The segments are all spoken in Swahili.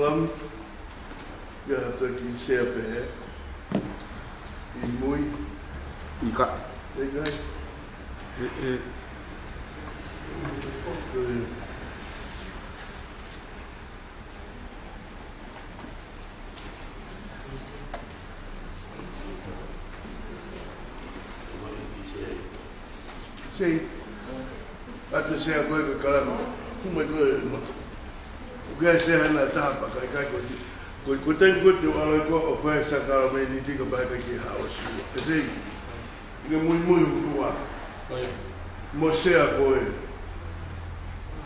Islam ya taki siapa imui Ika. legai sei até se agora que calama como é que o que é ser na tapa kai ko tem ko te ala ko oferta ka me ni diga ba ka ki house sei ni muito tua mo se a ko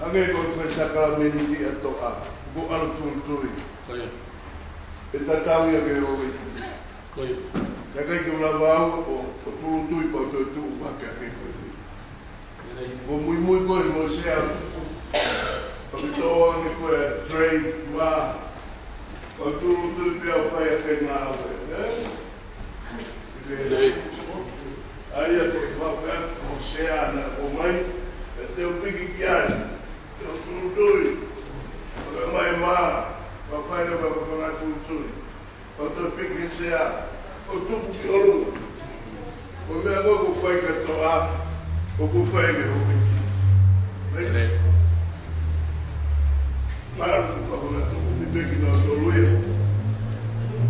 age ko oferta ka me ni di to a bo al tu e tatawi ke o ka ki la va o tu pa tu ba ka ke ko muito ko mo se a Pagkito ni ko trade ma pagtulong dia upaya kena apa? Ayat bahkan Hosea nak umai, teu pergi kian, teu tului, ramai ma, bahkan apa kena tului, teu pergi Hosea, teu pergi orang, orang aku fai katoa, aku fai ke orang. Marco falou que tem que nós doer.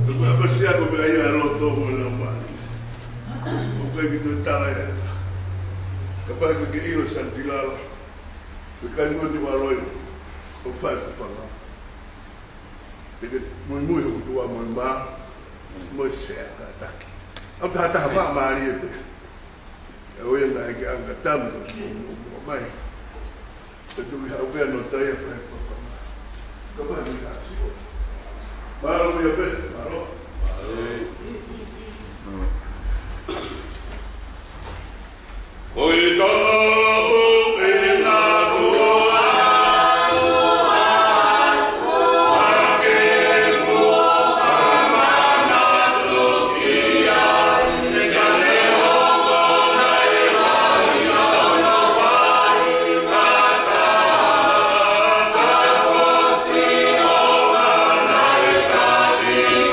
Eu vou passear com a minha loto na mão. O que tu tá lá? Capaz que eu senti lá. Porque eu não valor. O faz falar. Porque muito tua mãe muito certa tá aqui. Eu tá vai Maria. Eu ia na que anga tam. Mãe. Eu ia no taia para Baru ya bet, baru. Oi kau enak Amen.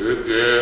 Thank you.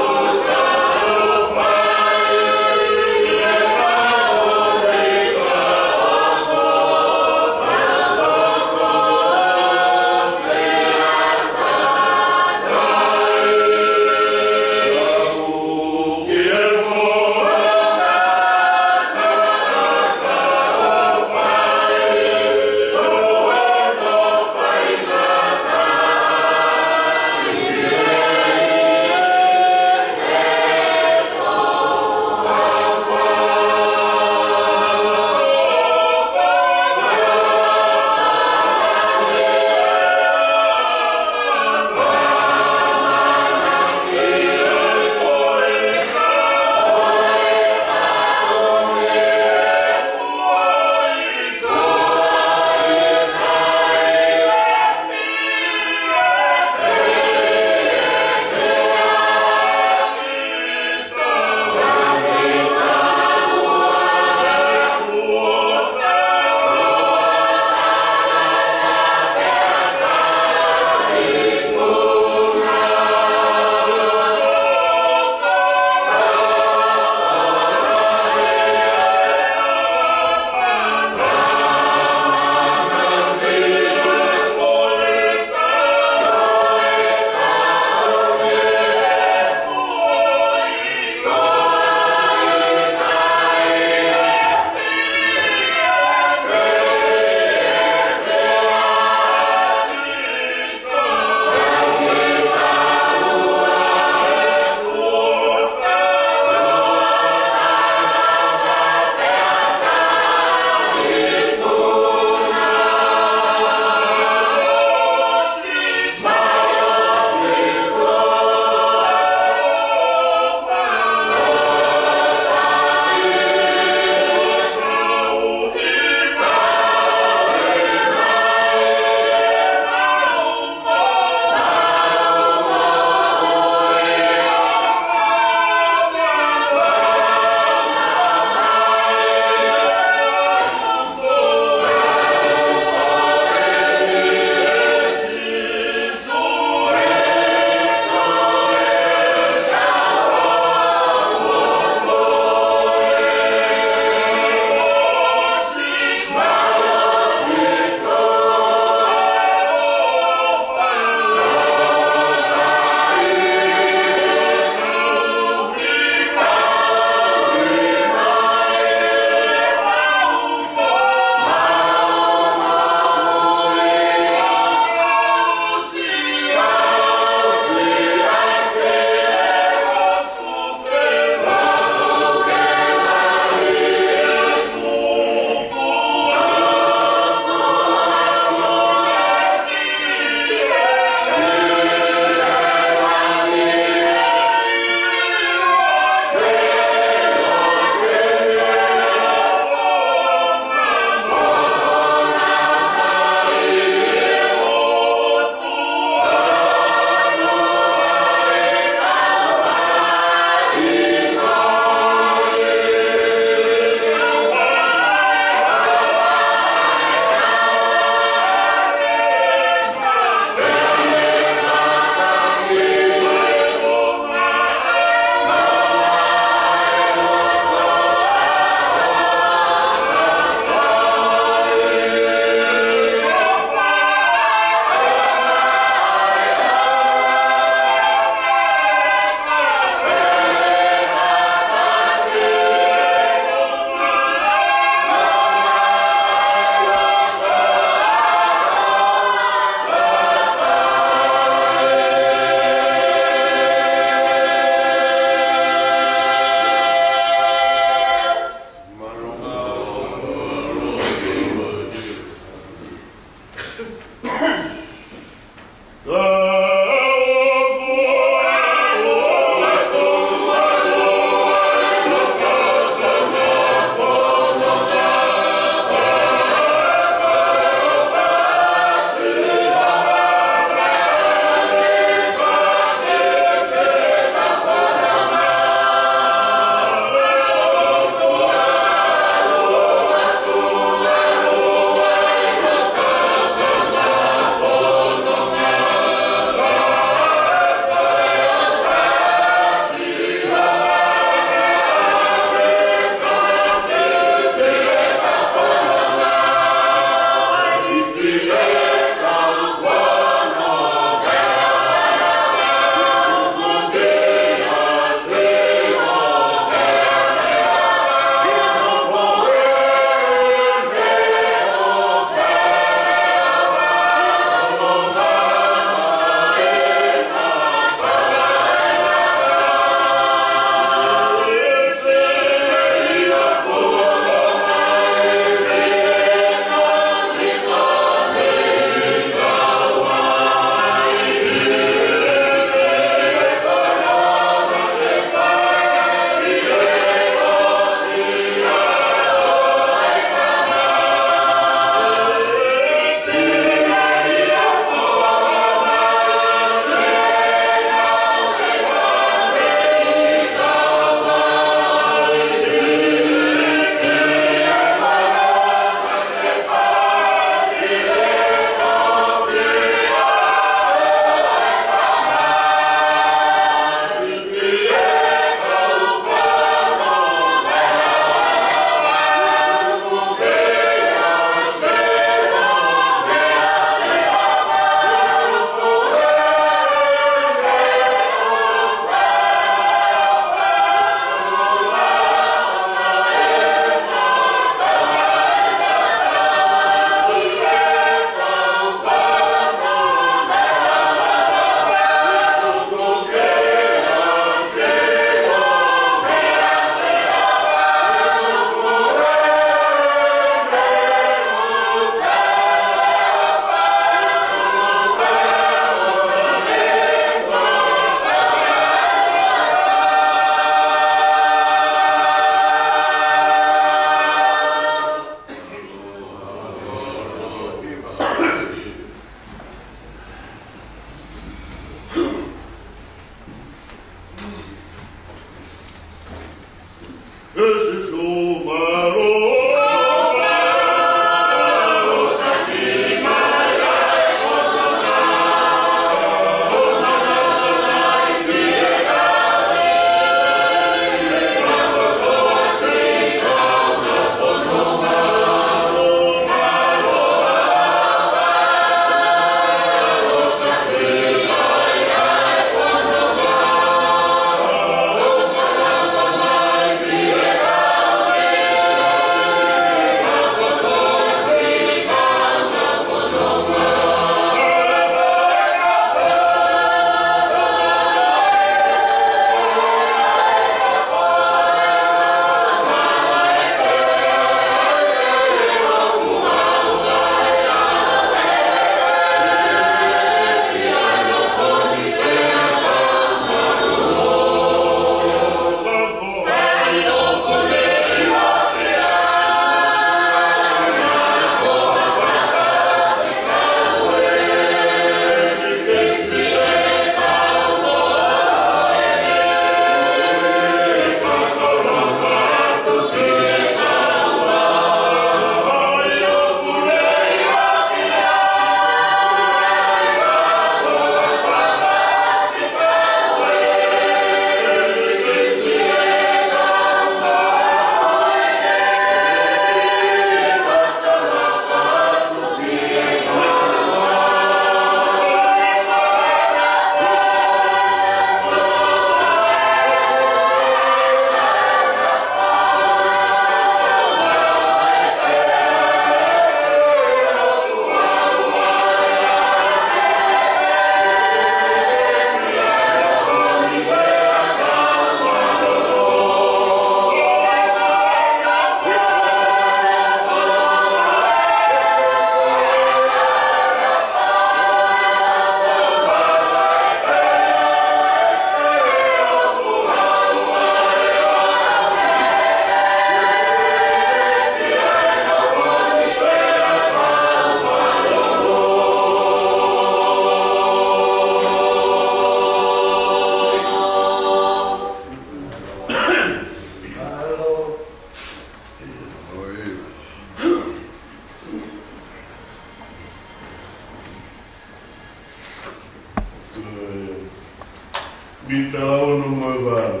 Bitalaono moe wau.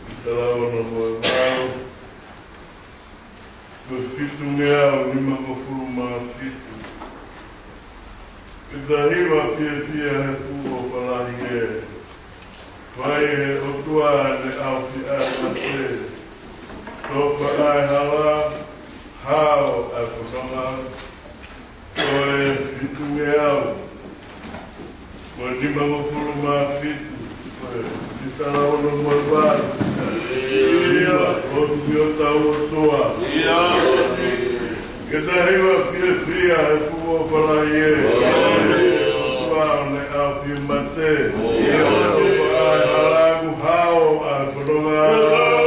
Bitalaono moe wau. Ko fitu ngeau ni mangofuru maa fitu. Pita hiwa pia he fuo palahi e. Vai he otua ne au fi ai mate. Topa ai hala, hao ai kotanga. Koe fitu ngeau. Koe ni mangofuru maa fitu. Bitalaono moe wau. Ia, o tio tau toa. Ia, que ta hiwa fia e fuo palahi e. Otua ne au fi mate. Ia, topa ai halagu hao ai kotanga. Oh,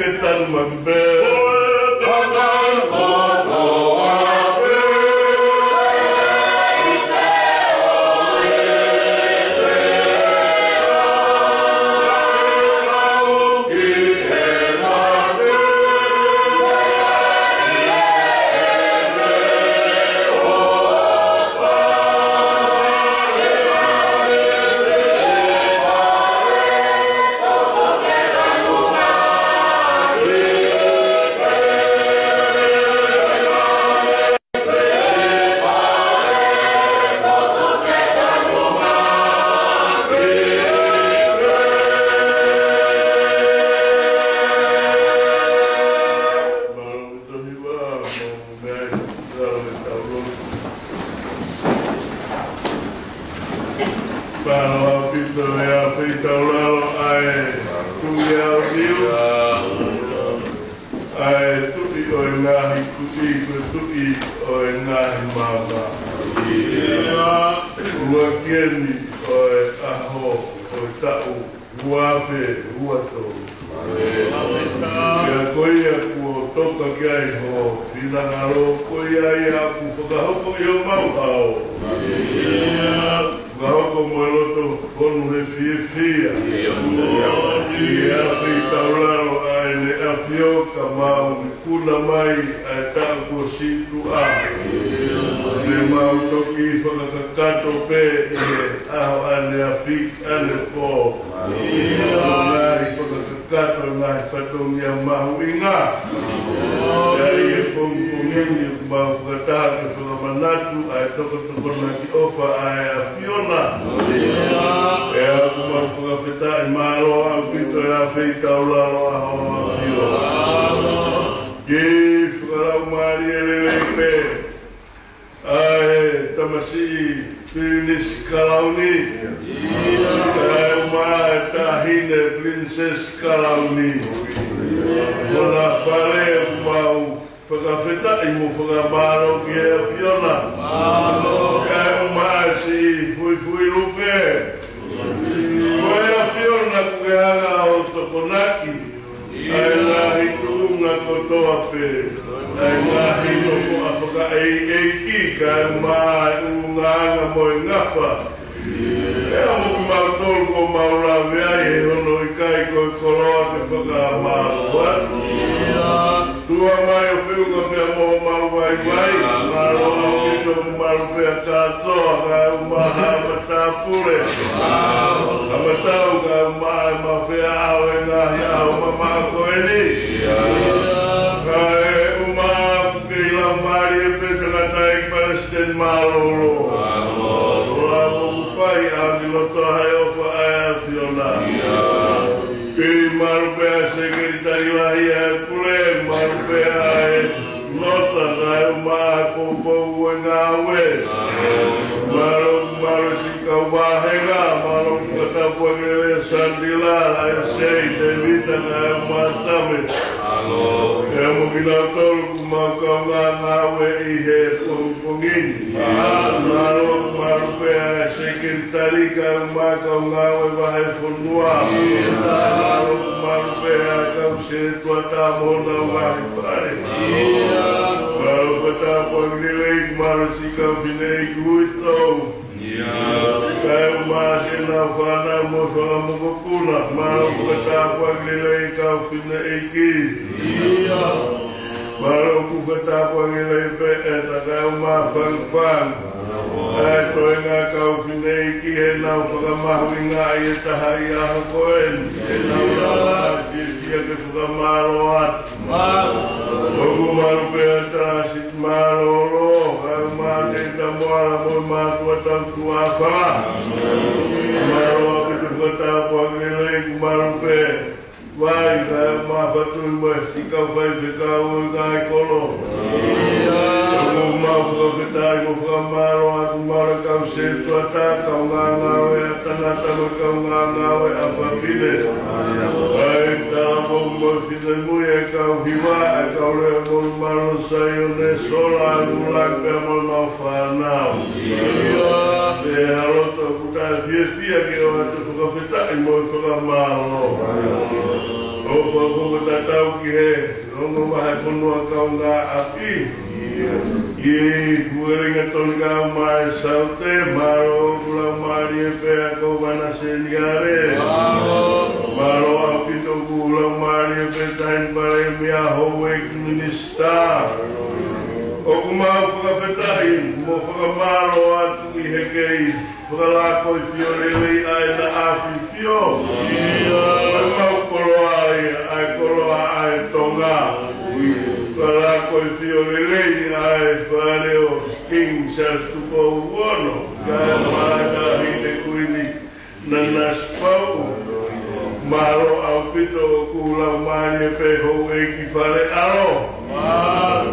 ke tanu mambe. Opa tatau ki he, longo mai ponua kau ngā api. Kueringa tonga mai saute, maro kula mari e pēr kau wana seniare. Maro api to kula mari e pēr tain pare mea howek minista. Oku mau whakawhetai, mo whakamaro atu I hekei, whakalako I fiorelei ai na api fio. Mai mau koroa ai koroa ai tonga. Whakalako I fiorelei ai whaneo King Charles Tupo Uono. Kai maata hite kuini na naspau. Maro au pito o kula mani e peho e ki whare aro.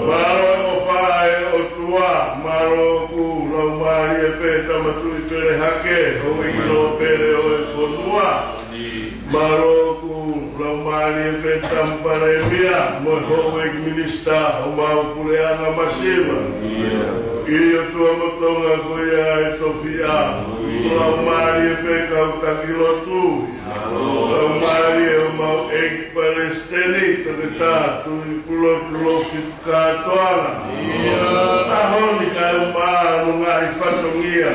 Maro o whae o tua. Maro o kula mani e pe tamatu I pere hake. Ho e ki no pere o e whonua. Maro o kula mani e pe tampare mia. Mo ho e ki minista o mau kuleanga masiva. I o tua motonga koia e tofia. Kula mani e pe kau kakilotu. Mari o mau ek palestini terita tu pulo katoala. Ahoni kai mau ngai fatongia.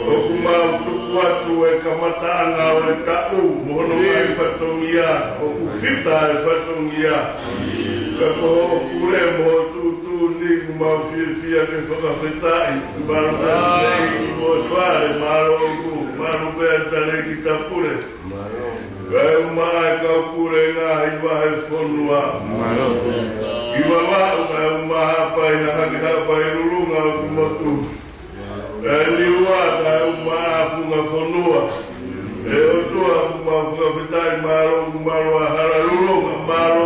O mau tuatu e kamatanga o e tau mono ngai fatongia o fita e fatongia. Kako o kure mo tu ni mau fia ke whakawhetai. Marata nei mo whare maro ku maru bea tale ki tapure. Kai mai kau kure ngā hiwa he whonua. Iwa wau kai umaha pai na haki hapai rurunga o kumotu. E niwa kai umaha punga whonua. E otua umaha punga whitai maro kumaro a hara rurunga. Maro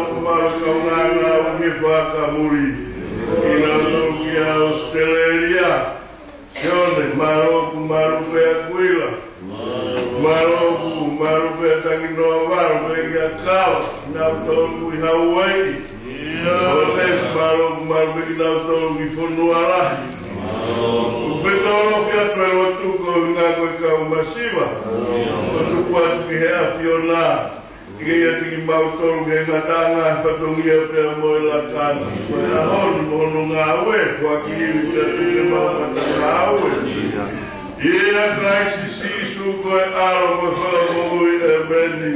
kau ngā uhi whaka muri. Ina uki a Australia. Sione maro pea kuila. Maru petangi no waru pega kawa na tolu I Hawaii. Oles maru pega na tolu I Fonuara. O petolo que atrelo tu ko na ko ka masiva. O tu kwat ki he afiona. Ki ia ti mau tolu ke na tanga patongia pe mo la kana. Na hon mo nga we kwa ki te mau patanga we. Ia praxi sisu koe aro koe whakamoi e Brandy.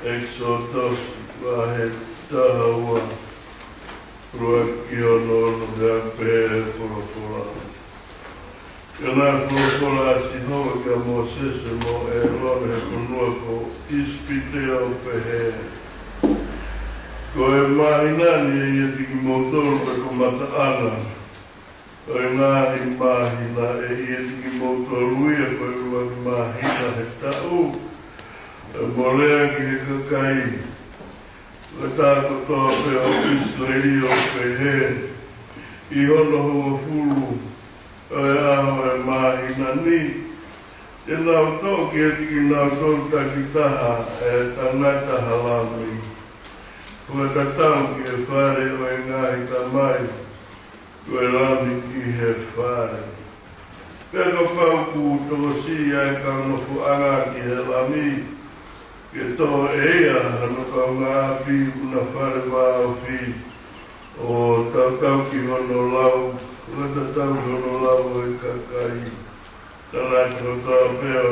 Exodus vahe tahawa ruakio no gape forofola. Kana forofola si ho ka Moses mo Aaron he kunua ko ispite au pehe. Ko e mahina ni e tiki motor pe ko mata ana. o ngāhi mahina e ietiki moutua luia koe ruaki mahina he tau molea ki he kakai le tākotoa pe o Israeli o pe he I hono hoa fulu e aho e mahina ni e nau tō ki e tiki nau tō takitaha e tangata halawi koe tatau ki e whare o e ngahi tamai koe lami ki he whare Pēko kauku tō si ai kaunofu anga ki he lami ke tō eia hano kau ngā pi una whare wāo fi o tau ki hono lau Kata tau hono lau e kakai Tanaki o tau peo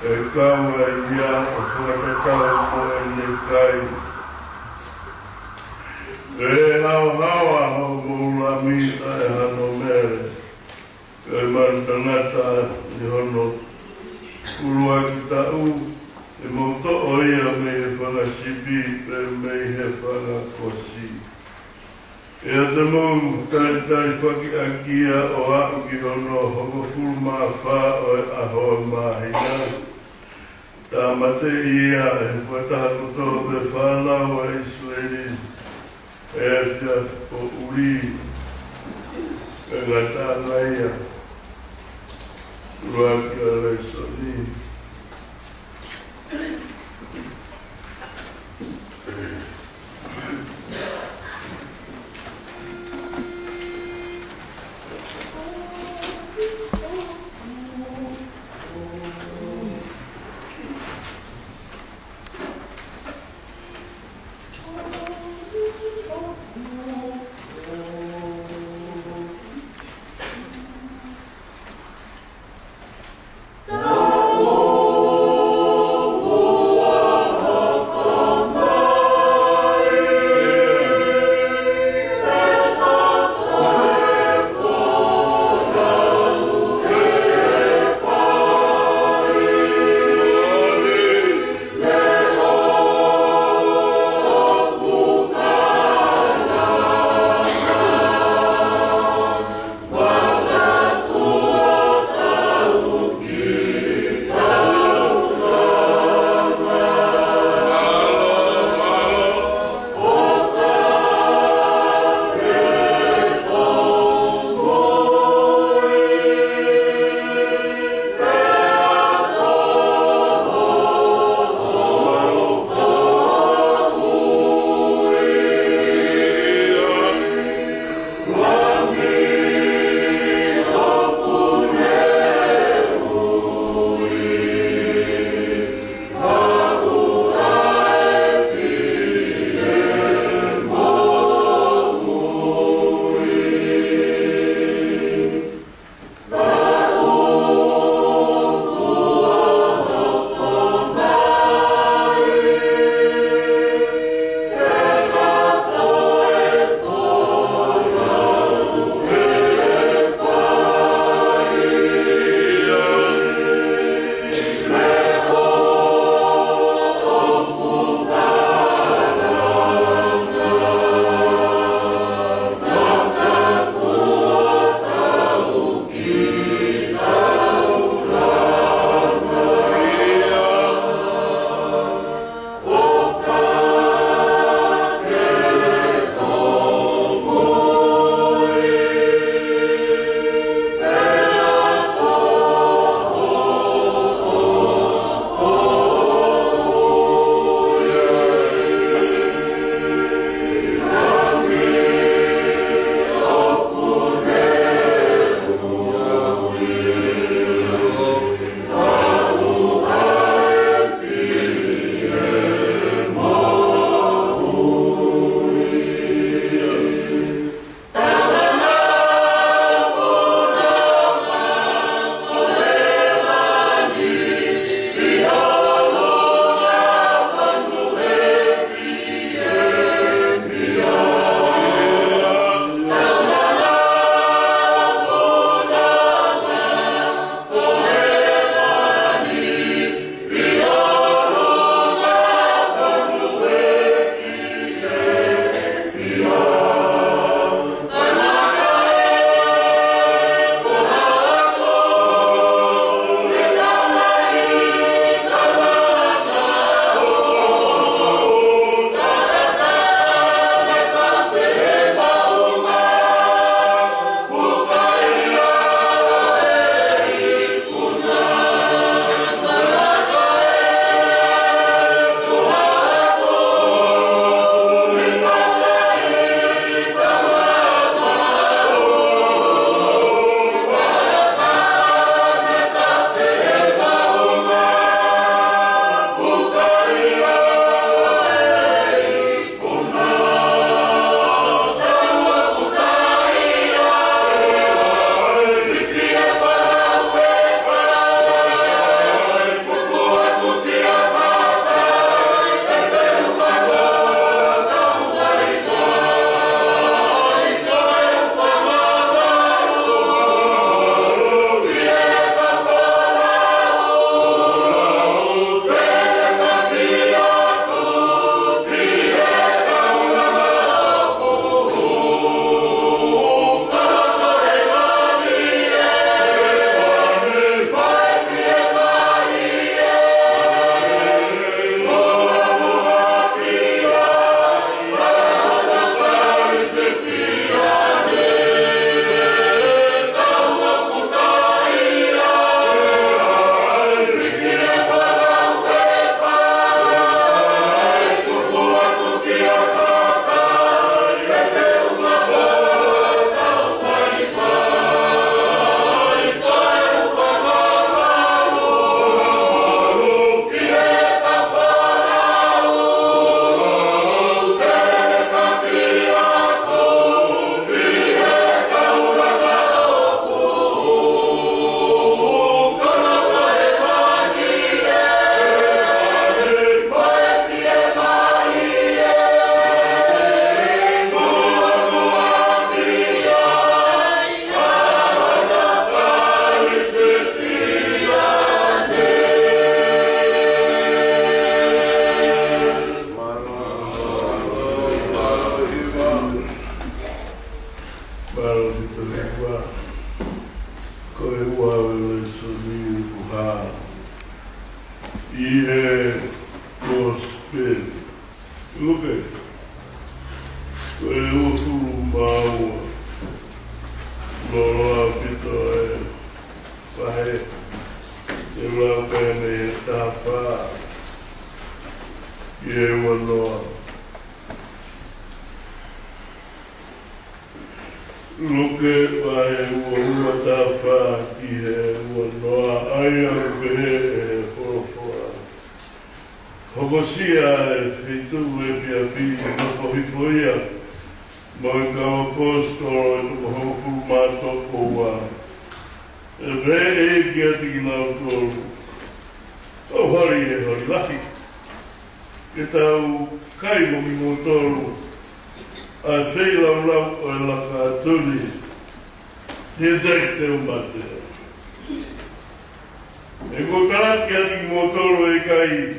e kaua I ia o kata tau mo e ne kai E hau hawa hau moula mita e hano mere E man tanata I hono Kurua ki tau E mauto o ia me he whanga sipi E me he whanga kosi E a te mou tai whaki a kia o au ki hono hoko fulu maa wha o e aho mahina. Tā mate ia e whataha koto te whanau a Israeli e atia o uri e ngata naia. Ruaki a leisoni. Oh ko e ua le soni kuha i he gospel uke ko e ua kuru maua loa pito e pahe e lau kene e tāpā i e ua loa Luke vai ua tāwha ki he ua noa aia pehe e whorofoa. Hokosia e whitu e pia pi na whahifoia. Mai kawa pōstoro e tuko hofu mātoko wa. E re e kia tiki nao tōru. O hori e hori lahi. Ke tau kai moki mō tōru. A sei lau o e laka aturi, he dek te umate. E ko karaki ati motoro e kai,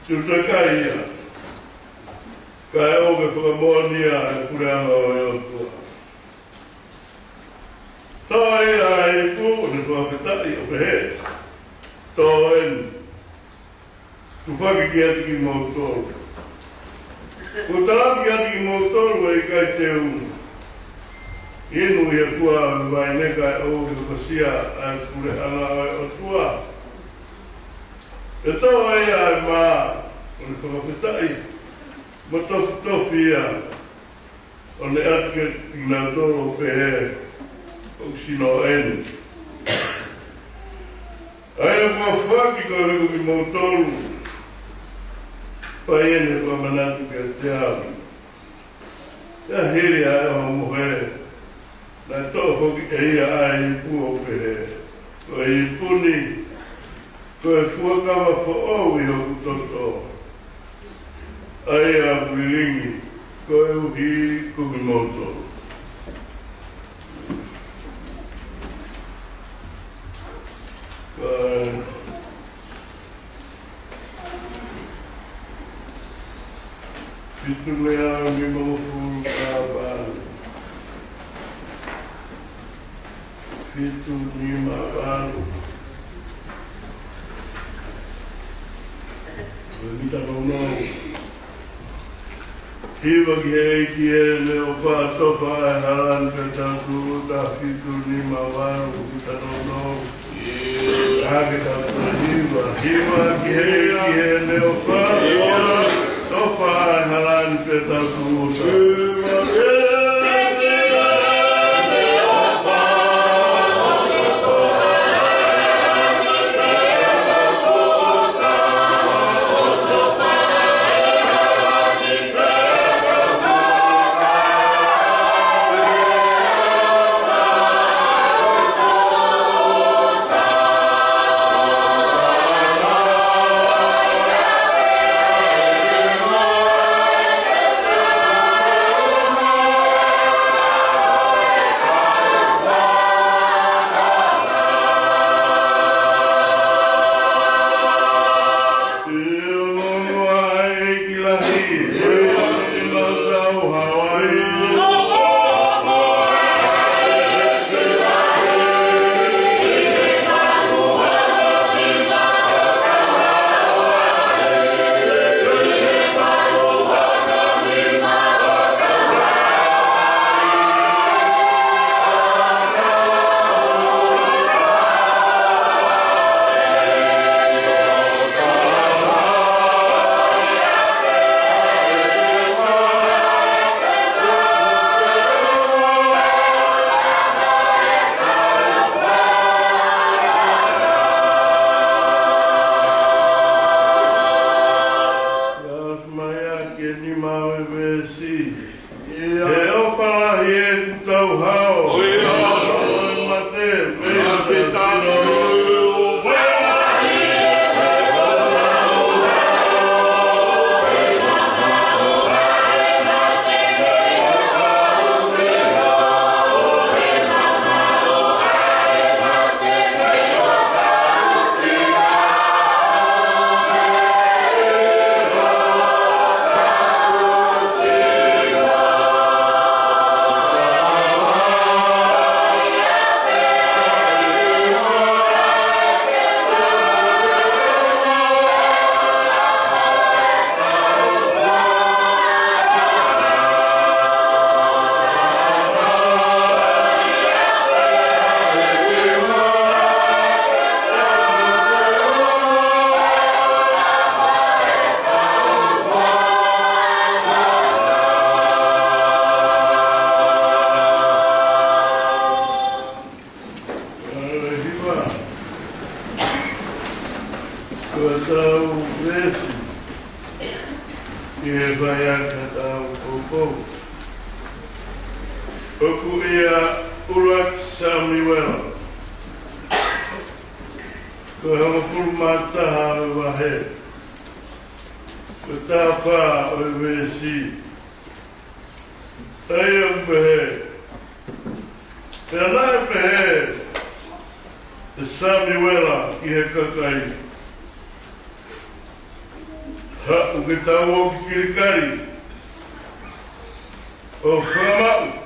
tuta ia. Kai oge whakamoania e kureanga o e otua. Tō e a e tū, ne whakatai o pehe. Tō en, tu whakiki ati ki motoro. Ko tāki ati ki mōtoru e kai te unu. Inu i a tua vai neka e o ki kasia a kure ana o tua. E tau ai ai mā, o ne whakawhetai, ma tofi ia, o ne atke ki ngā toro pehe, o sino enu. Ai a kua whaki ko heko ki mōtoru, pai ene whamanatu ke te awi. Ia hiri a e ho mohe, nai tō hoki e ia a i pua pehe. Ko i puni, ko e fuakawa whaau i hoku toto. Ai a wiringi, ko e uhi kukimoto. Pitu mea mi mawafuru kāpāru. Pitu ni mawāru. Mita kaunau. Hiwa ki hei ki e leo whātofa e haran pe tāku ta pitu ni mawāru. Mita kaunau. Hake tāku hiwa. Hiwa ki hei ki e leo whātofa. Sofa halan peta kusa. Kau besi, ia bayar kata opo. Aku ia ulat Samuel. Kau mata haru betapa besi. Ayam behe, tanah behe. Samuel ia kakai. Hak kita tahu kiri kari. O fama.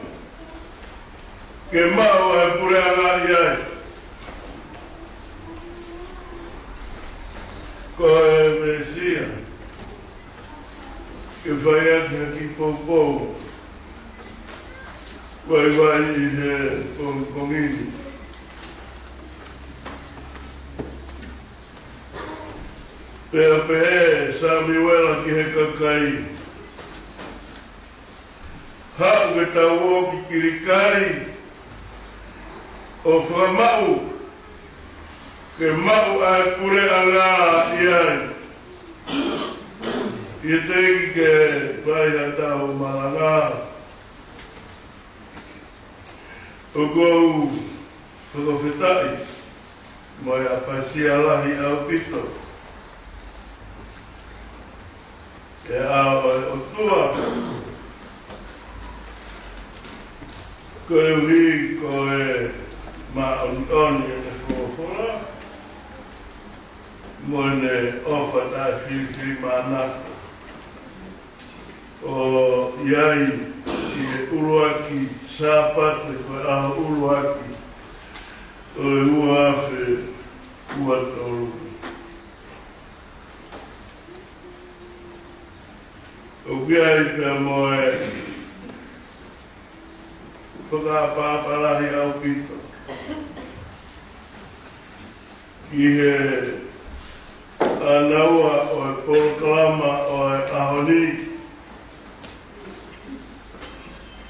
Kemau pura ngariai. Kau Mesia. Kefayat hati popo. Wai pong ini. Pepe Samuel ki kakai. Hak betawo kiri kari. O famau. Ke mau ai pure ala iai. Ite ke vai tau malanga. O go fetai. Mai apasia lahi au pito. E o tua koe hui koe ma on e te fuofora moene ofa ta whiwhi manako o iai i e uruaki sāpate koe aha uruaki o e uafe uatoru. O kiai pia moe whakapaparahi au pito. Ki he anaua o e poloklama o e ahoni.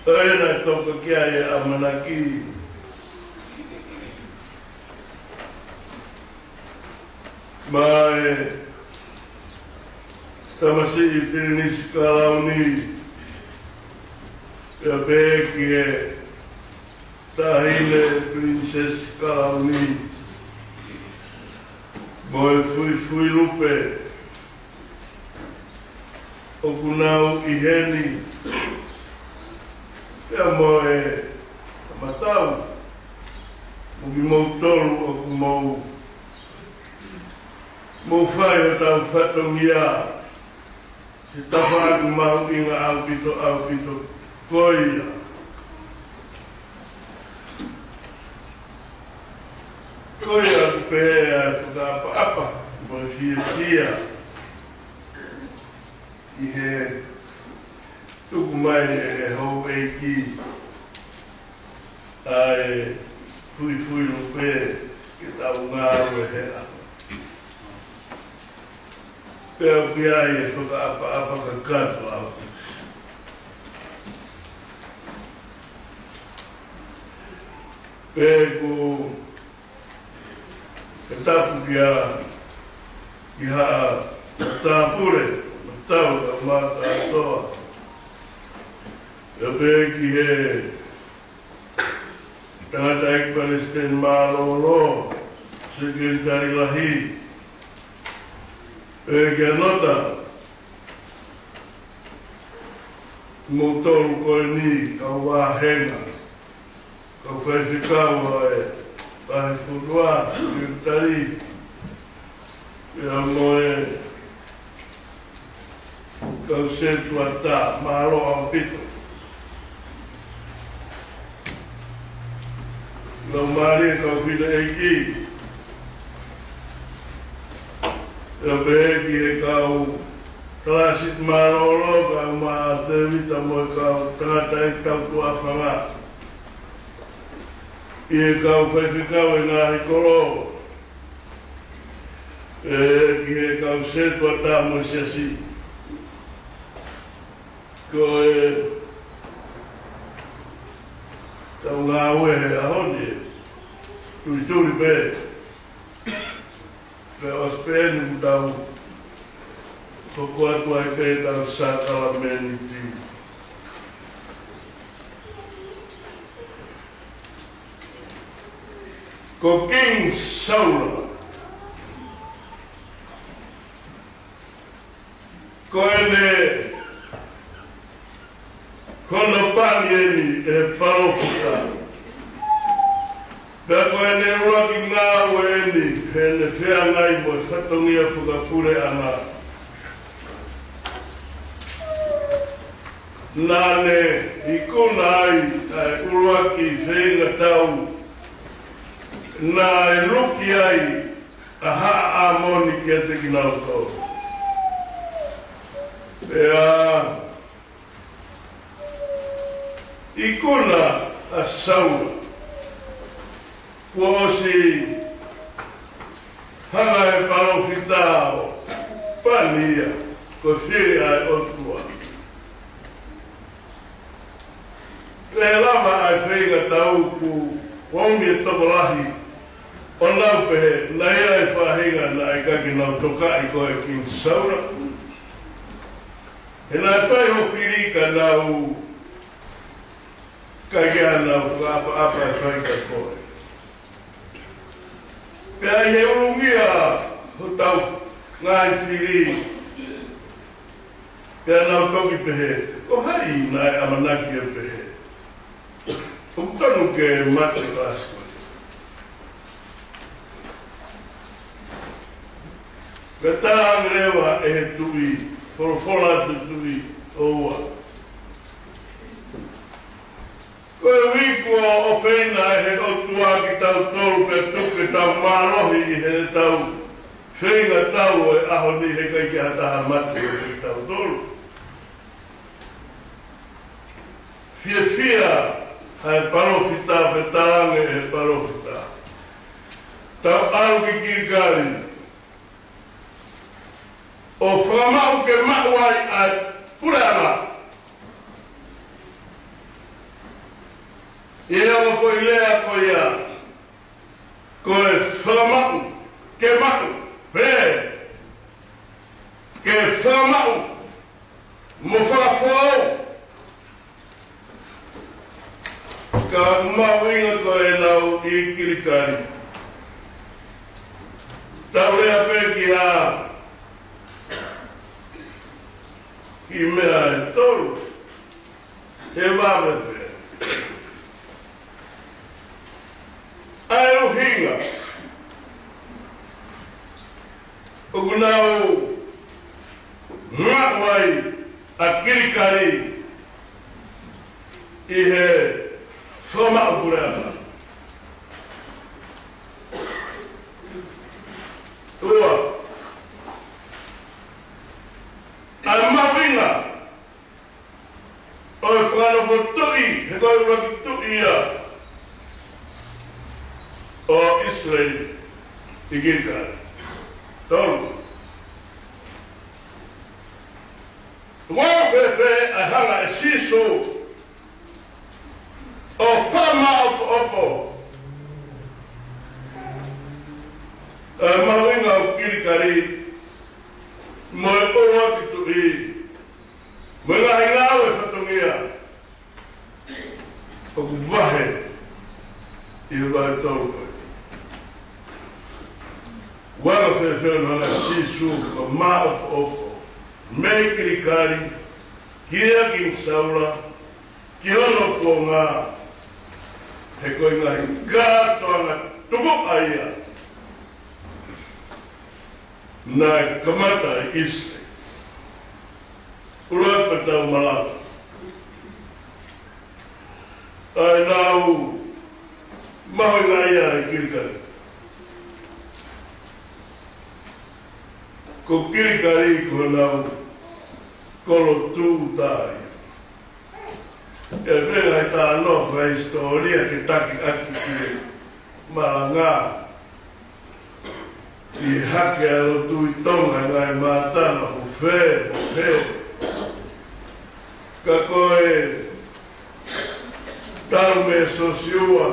Aina toka kiai e amanaki. Mai Tamasi i Pirinis Kalauni Ia beki e Tahile Princess Kalauni Moe fui lupe O kunau i heni Ia moe matau Mugi mou tolu o kumou Mou whai o tau whatongia Se tawhaku mau inga au pito koia. Koia ku pehea e whakapa mo fia I he tuku mai e hou eiki ai fui lupe ke tau ngāu e hea. Pea piai e whakaapa ka kato au. Pea ku e tapu ki haa tāpure, tau ka mata atoa. Pea ki he tangata ek Palestine Malolo, Sekretari Lahi, Pega nota motor koe ni ka wahenga ka whaifikawa e pahe putua Sekretari ia moe kau setua ta maro au pito lau mari kau whina eiki Ia beki e kau klasit marolo kau ma te vita mo kau tangata i kau tua whanga. I e kau whaifikau e ngā hikoro. Ki e kau setua tā mo siasi. Ko e tau ngā ue he ahoni. Turi pe. pe ospenu tau koko atu ai pe tau sakala meniti. Ko King Saula ko ene kono palieni e parofita da ko ene roki ngā weni ene whea ngai mo whatongia whakapure ana nāne i kona ai ai uruaki whenga tau nā e ruki ai a haa a moni kia te ki nau tau. Pea i kona a Saula kua osi hanga e parofitao pania ko whiri ai otua. Pea lama ai whenga tau ku ongi e tokolahi o nau pehe, na ia e whahinga na e kaki nau toka i koe King Saula. E nai whai ho whirika nau kaki a nau whaapa e whaika koe. Pea i he urungia ho tau ngai whiri. Pea nau toki pehe, ko hai nai amanaki e pehe. O tonu ke mate klasko. Ka tāng rewa e he tui, whorofora te tui oua. Koe wikua o whaina e he otua ki tau tolu pe tuke tau mārohi i he tau whainga tau e aho ni he kai ki hataha mate ki tau tolu. Fia ai parofita pe tānge e parofita. Tau aru ki kirikari. O whakamau ke mauai ai pureana. I ea foi lea ko ia. Ko e whakamau ke mau. Pē. Ke whakamau. Mo whakawhau. Ka mau inga ko e nau i kirikari. Tau lea pēki a ki mea e tolu. He wawe pē. Ai o hinga. O kunau ngāwai a kirikari i he whamau pureana. Ua. Ai mawinga. O e whanofo tui, he koe uraki tui ia. O Israel i kirikari. Tolu. Wawewhe ai hanga e siso o whama opo. Mawinga o kirikari mo e oro ati tui. Mo e ngahi ngāu e whatongia. O kuwahe i wae tolu koe. Wanga whewhewna hanga sisu o maa opo. Mei kirikari, kia King Saula, ki hono ko ngā. He koe ngahi kātoanga tuko aia. Nai kamata e Israel. Uroi pa tau malaka. Ai nau maho ngā ia e kirikari. Ko kirikari ko nau kolo tūtai. E venga i tā nofa historia ki taki aki ki marangā. I hake alo tui tonga ngai mātana o whē. Ka koe tāme sosiua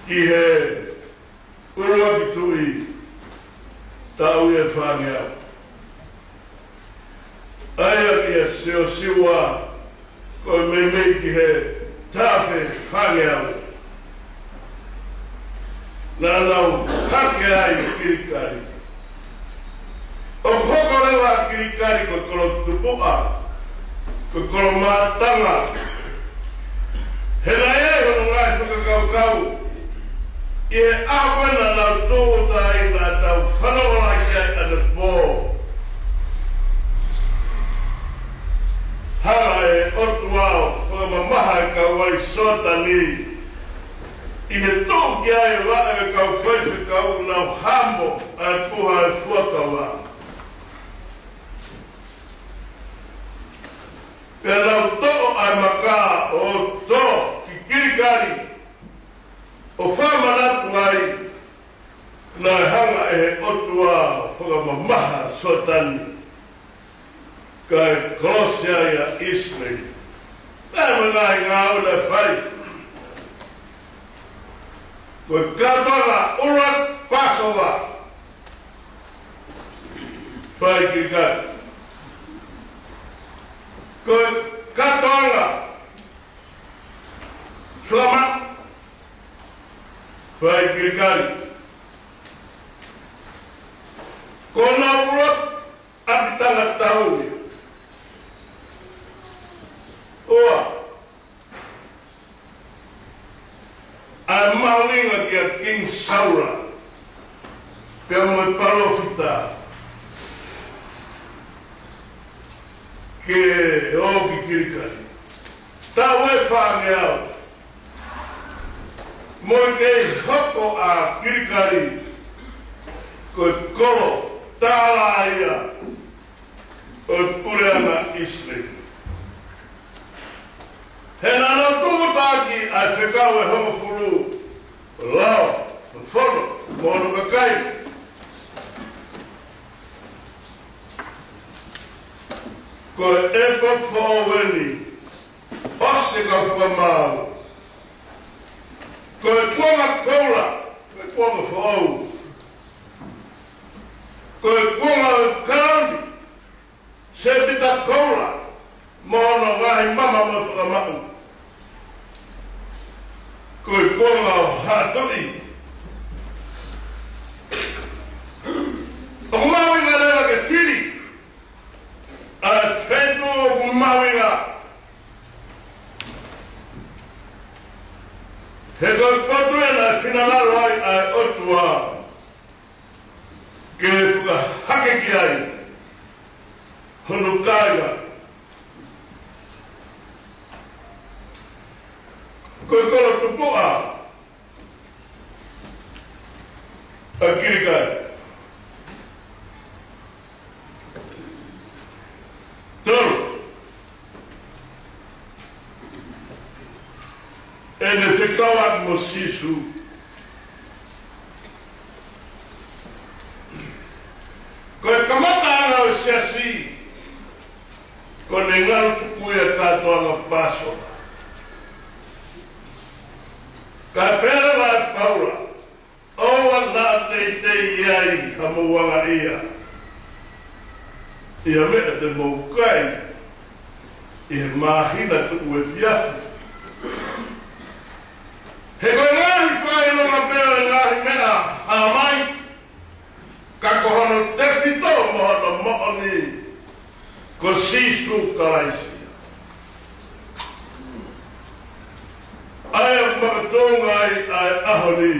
ki he uruaki tui tau e whangea. Aia kia seo siwa ko me ki he tāwhi whangea. Nā nau hake ai kirikari. O kokorewa kirikari ko kolo tupoa, ko kolo mātanga. He lai e hono ngai whakakaukau. I he awana nau tōtai nā tau whanawala ki ai ana pō. Hanga e otu ao whakamamaha e ka wai sotani. I he tōki ai wā e kau whaiwhi kau nau hamo a puha e fuakawa. Pea nau to'o ai maka o tō ki kirikari. O whamanatu ai nā hanga e otu ao whakamamaha sotani. Kai Kolossia ia Ismei. Nāma ngai ngā ura whai. Koe katoa urat pasowa. Whai ki kai. Koe katoa Slamat. Whai ki kai. Kona urat apitanga tauri. Oa, ai maulinga ki a King Saura, pia moe palofita, ke o ki kirikari. Tā wai whānge au, moe kei hoko a kirikari, koe kolo tāla ia, o pureana Ismei. He nana tūtaki ai whekau e homo furu, lao, whono, mono kakai. Ko e pop whaoweni, ose ka whamau. Ko e kuanga koula, ko e kuanga whaau. Ko e kuanga karani, se pita koula, mono ngahi mama mo whakamau. Koe konga o hātui. O kumawinga rewa ke whiri. A whetu o kumawinga. He koe potuena e whinalaro ai ai otua. Ke whakahake ki ai. Honu kāinga. Koe koro tupoa a kirikari. Toro. E ne whekau ak mo sisu. Koe kamata ana o siasi. Ko ne ngaru tupuia katoa nga paso. Ka pera la paura, owa nā te iai hamuanga ia. Ia mea te maukai, i he mahina tuku e fiafu. He koe ngahi whai longa pera ngahi mea hamai, ka kohono te whito mohana mooni, ko sisu karaisi. Ai a whakatonga ai ahoni.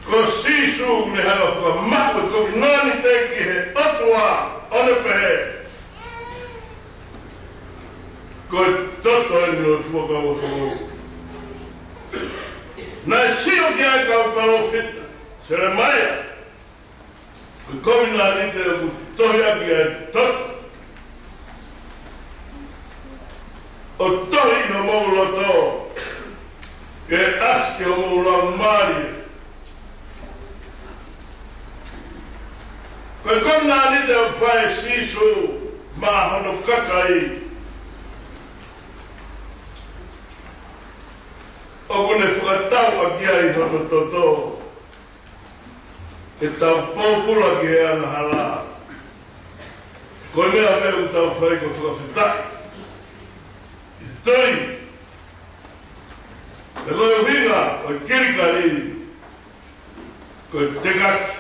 Ko sisu me hanga whakamako ko ngani teki he atua one pehe. Ko toto e nio whakao whakao. Nai sio ki ai kau palofita, sere maia. Ko komi nā rite e ku tohi aki ai toto. O tohi ho mou loto, ke aske ho mou la mari. Koe kona nite o whae sisu, ma hono kakai. O kone whakia I hono toto. E tau pōpura ki he ana hala. Koe mea meu tau whai ko whakawhitai. I tui. E koe winga, koe kirikari. Koe tekaki.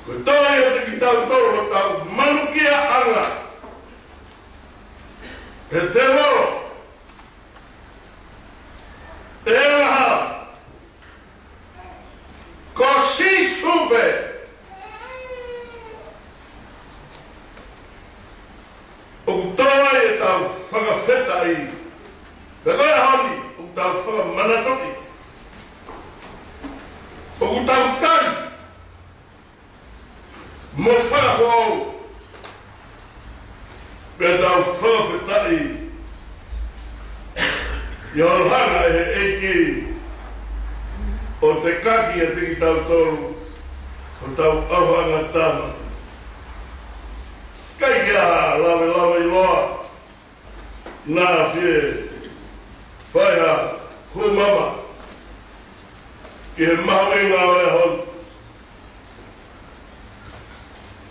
Koe toi e te ki tau toro tau manukia anga. E te moro. E aha. Ko si sube. O toi e tau whakawheta i. E koe honi, o tau whakamanatoki. O tau tari. Mo whakawhau. Pea tau whakawhetai. I hana e eiki. O te kaki e te ki tau toru. O tau awhanga tama. Kai kia lawe lawe i loa. Nā whie. Whaiha. Hu mama. Ki he mahu i ngā wea hon.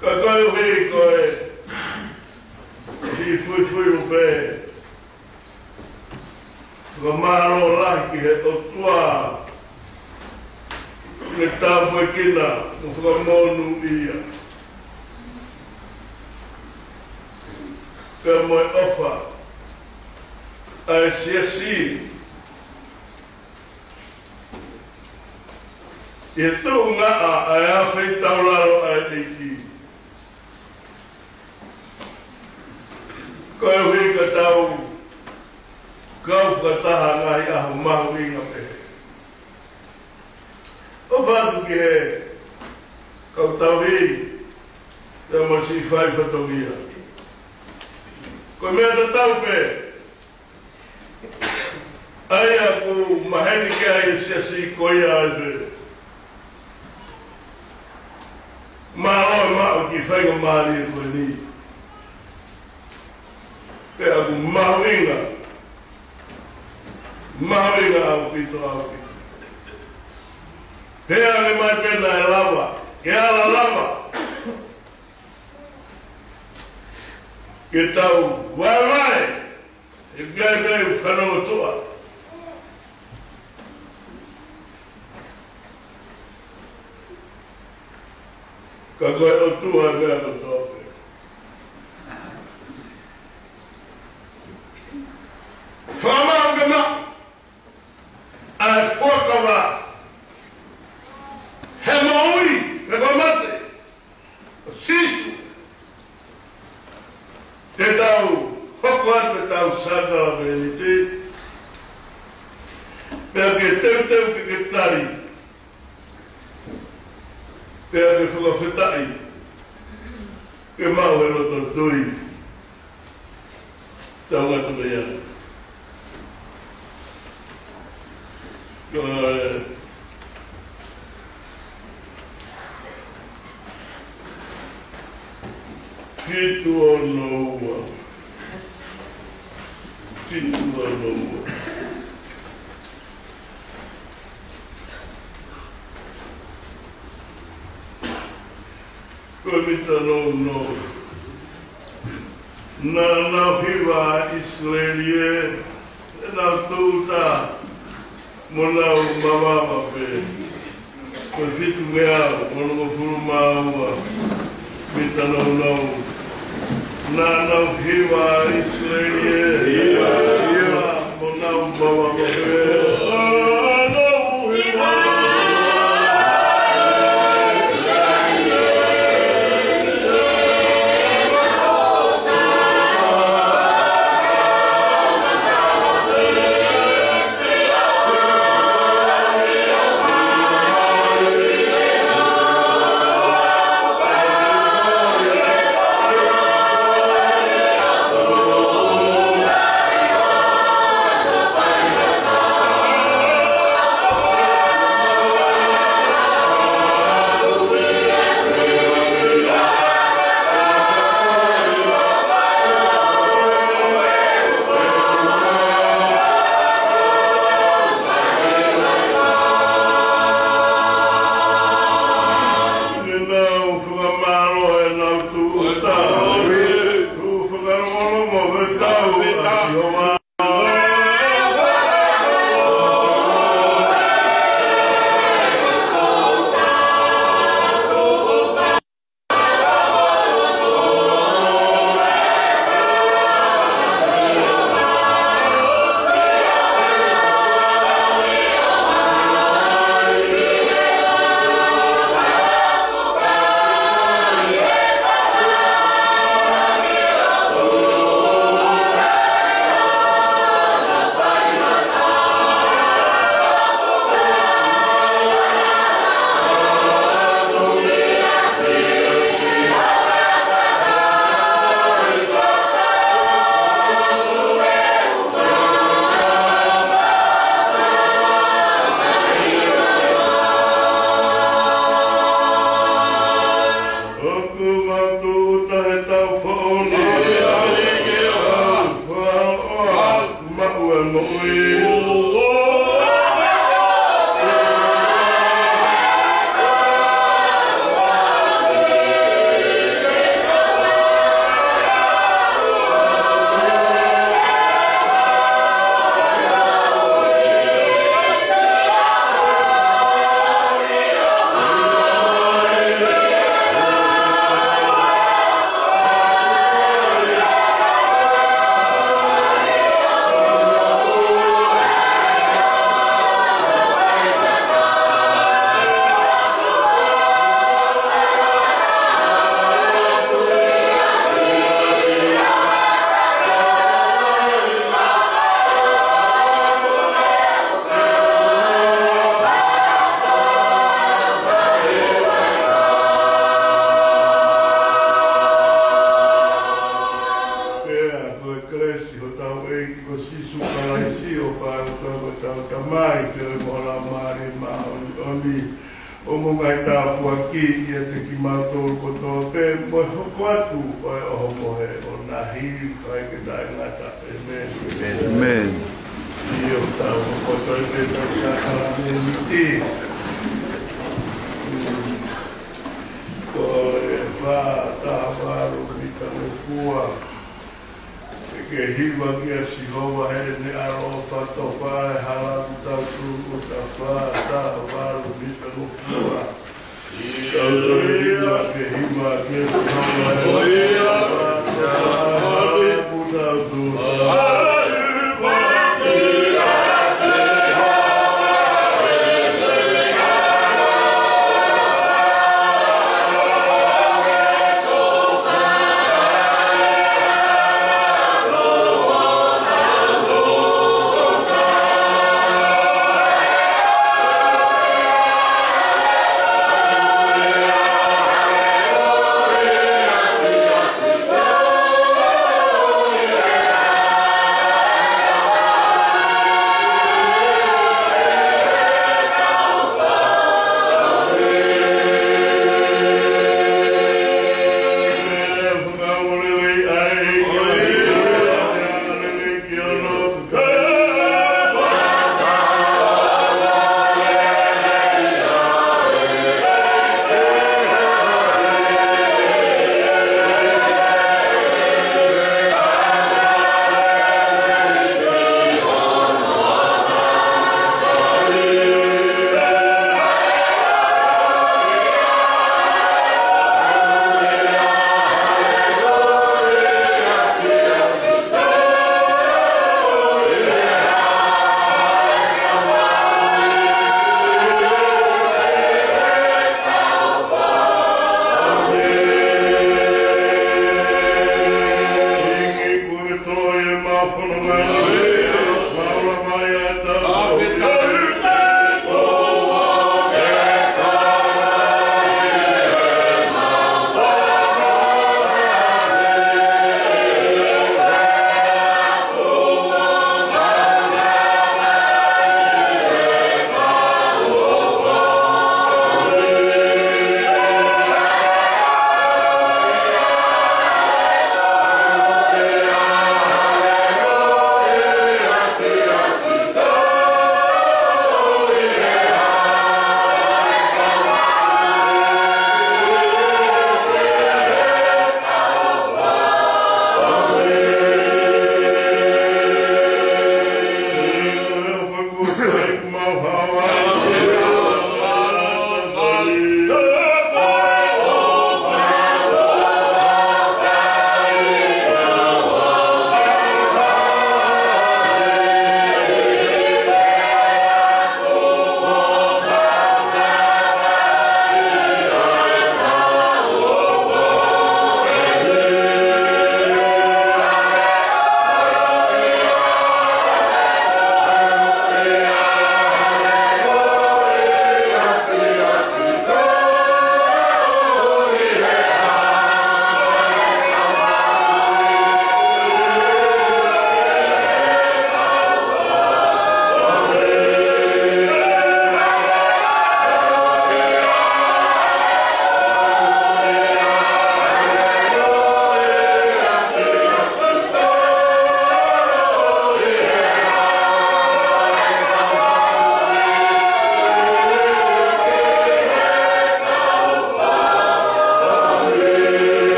Ka koe hui koe. Si fui fui upe. Ka maro lahi ki he o tua. Me tāpua kina, mo whakamonu ia. Ka moe ofa. Ai siasi. E tū ngā ai awhai tauraro ai eiki. Koe hui ka tau. Kau whakataha ngai ahu mahu inga pehe. O whātu ki he. Kau tau hei. Te mo si whai whatongia. Koe mea ta tau pe. Ai aku maheni ke ai siasi koia ai pe. Maro e mao ki whainga maari e koe ni. Pe aku mahu inga. Mahu inga au pito au pito. Pea me mai pena e lava. Ke ala lava. Ke tau vai. E gai meu whanau tua. Ka koe o tua e mea no tope. Whamau ke ma. Ai whakawa. He maui, me koe mate. O sisu. Te tau, hoko ate tau sātara me ni te. Pea ke teu ke tari. Pea ke whakawhetai. Ke mau e roto tui. Tau atu me ia. Fitu o noua. Fitu o noua. Koe mita no. Nā nau hiwa Israelie. Nau tūta. Mo nau mawama pe. Koe fitu mea. Mono mo furu maua. Mita no. Nā nau hiwa Israelie. Hiwa. Mo nau mawama pe. Amen.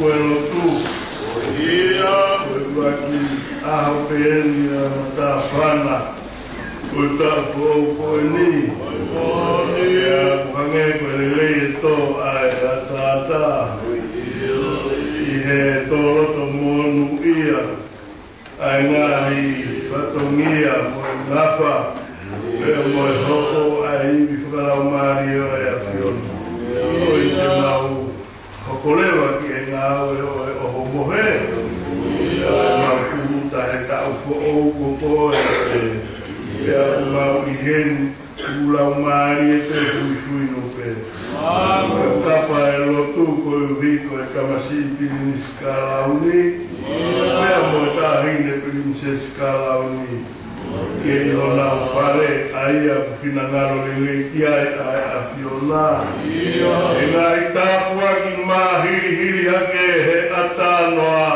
kuelo tu. Ia. Waki aho peeni a mata whana. Uta fo ni. Ia pange kwele lei to ai atata. I he toro to monu ia. Ai ngahi whatongia mo ngafa. Pea mo e hoko ai iwi whakarau mario e a whiona. Oi te mau hokolewa ki e ngā oe oho mohe. Mau kuta he tau fo ou koko e pea mau i hen ulau maari e te hui no pe. Kapa e lotu ko i hiko e kamasipi ni skalauni. Pea mo e tahine princess skalauni. Ke i hona o whare aia whinangaro lele ki ai a whiona. E ngā i tāpua ki mā hiri hake he atanoa.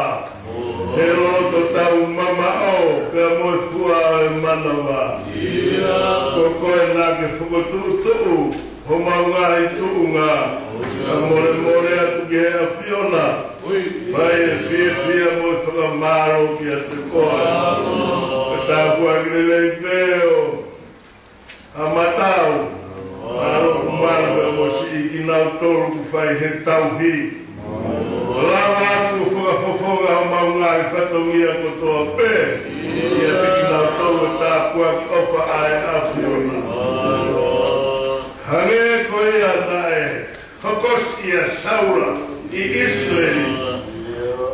He roto tau mama o, pia moe fua e manawa. Ko koe nā ke whakotūtū, ho maunga i tūunga. Ka more atu ki he a whiona. Pai e whia moe whakamaro ki a te koe. Tāpua ki lelei pēo, a matau, aro kumaru e mo si i ki nau toru ku whai he tauhi. Lawa atu whakafofonga o maunga i whatongia ko toa pē, ia te ki nau toru e tāpua ki ofa ai awhioni. Hange ko ia nae, hokos ia saura i Israeli,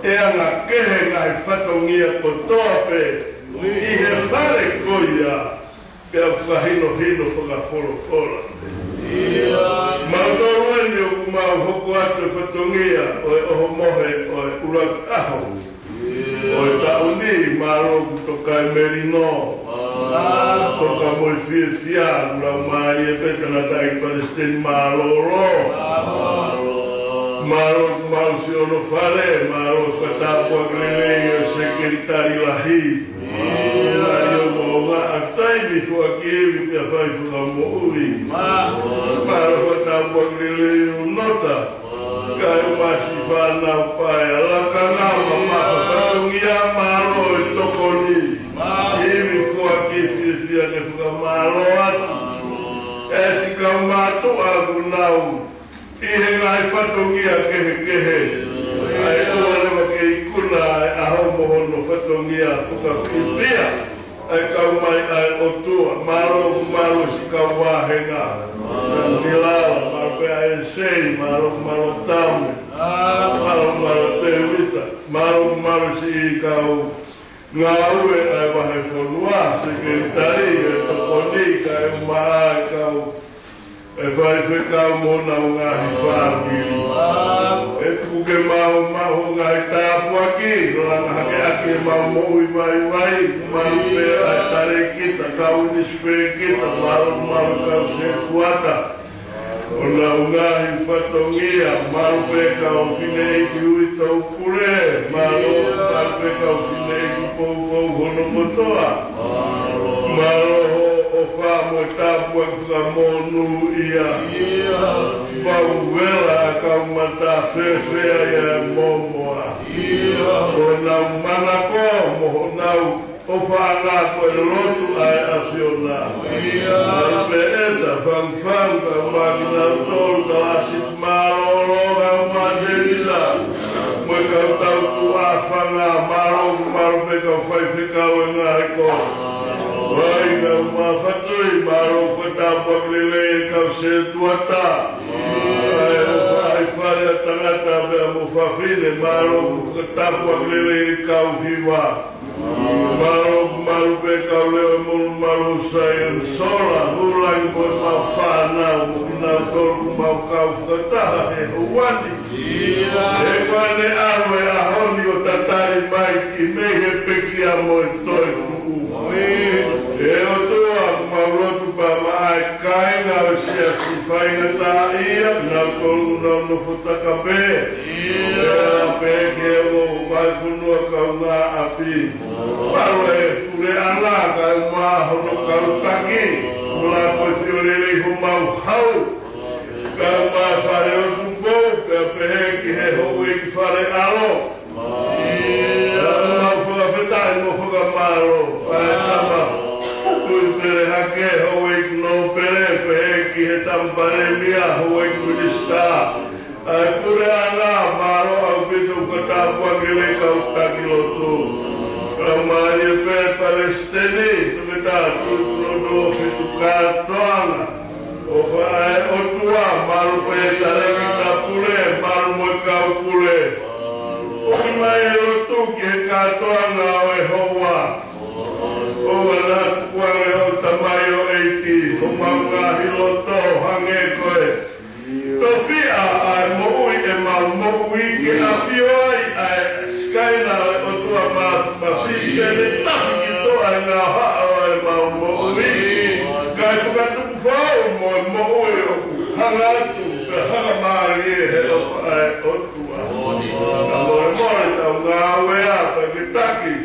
e anga kehe ngai whatongia ko toa pē, I he whare koia, pia whahino whakafora. Mautoru eni o kumau hoko atu whatongia o e oho mohe o e urak aho. O e tauni, maro kutoka e merino. Toka moi whia, urau maari e petana tai Palestine maroro. Maro kumau si ono whare, maro whatapua grelei o sekeritari lahi. Mario Moa, aftai before I gave you the 5 uri. Maro whatapua grelei o nota. Kai masi whana pai, alakana mamaha, whatungia maro e tokoni. Iwi fua ki whiwhia ke whakamaro atu. Esi ka matu agu nau. Ihe ngai whatungia kehe. Ai oalewa ke ikuna ai aho mohono whatongia whakawhiwhia. Ai kaumai ai otua, maro si kauwahenga. Nilawa, maro pe ai sei, maro tamu. Maro te wita. Maro si kau ngā ue ai wahe whanua. Sekeritari e tokoni kai umaa kau. E whai whekau mona o ngāhi whākiri. E tuke mau ngāhi tāpua ki, no ranga hake ake e mau moui wai, mau pe ai tare kita, kau nispe kita, maru kau se kuata. O nau ngāhi whatongia, maru pe kau whine eki ui tau kure, maru pe kau whine eki pou hono motoa. Maru o whāmo e tāpua ki whakamonu ia. Pau wela kau mata whewhea ia momoa. O nau manako, moho nau o whaanako e rotu ai a whiona. Ai pe eta, whangwhang, kau makina tolu, kau asit maroro, kau materila. Moe kau tau tu a whanga, maro pe kau whaiwhekau e ngai ko. Vai kau mawhatui, maro whatapua klele kau se tuata. Ai whare a tangata mea mo whawhine, maro whatapua klele kau hiwa. Maro pe kau leo maro sai en sola, hurangi mo mau whanau, ina toru mau kau whakataha he huani. He kwane awe a honi o tatari mai ki mehe pekia mo e toi kuu. E o toa maurotu pa maai kainga o sia si whainga tā ia, nā tolu nā nofutaka pē. E a pē ke o waifunua kau ngā api. Paro e ure ala kai mahono kau taki. Mula koe whiorelei ho mau hau. Kau maa whare o tukou, pēa pēhe ki he ho e ki whare ala. ke hoi no pere pe ki he tampare mia hoi kulista kure ana maro au bitu kata puagile kau takilotu kamari pe palestini tukita tutulodo fitu katoanga ofae otua maru pe tare kita pule maru mo kau pule mai lotu ki katoanga o hoa o la kuare o tamayo eiti o manga hiloto hange koe tofia ai moui e moui ki a fioi ai skaina o tua mafike le tafi to ai na ha o moui kai fukatu fao moui o hangatu pe hanga mari he o ai o tua more tau ngā wea pa ki taki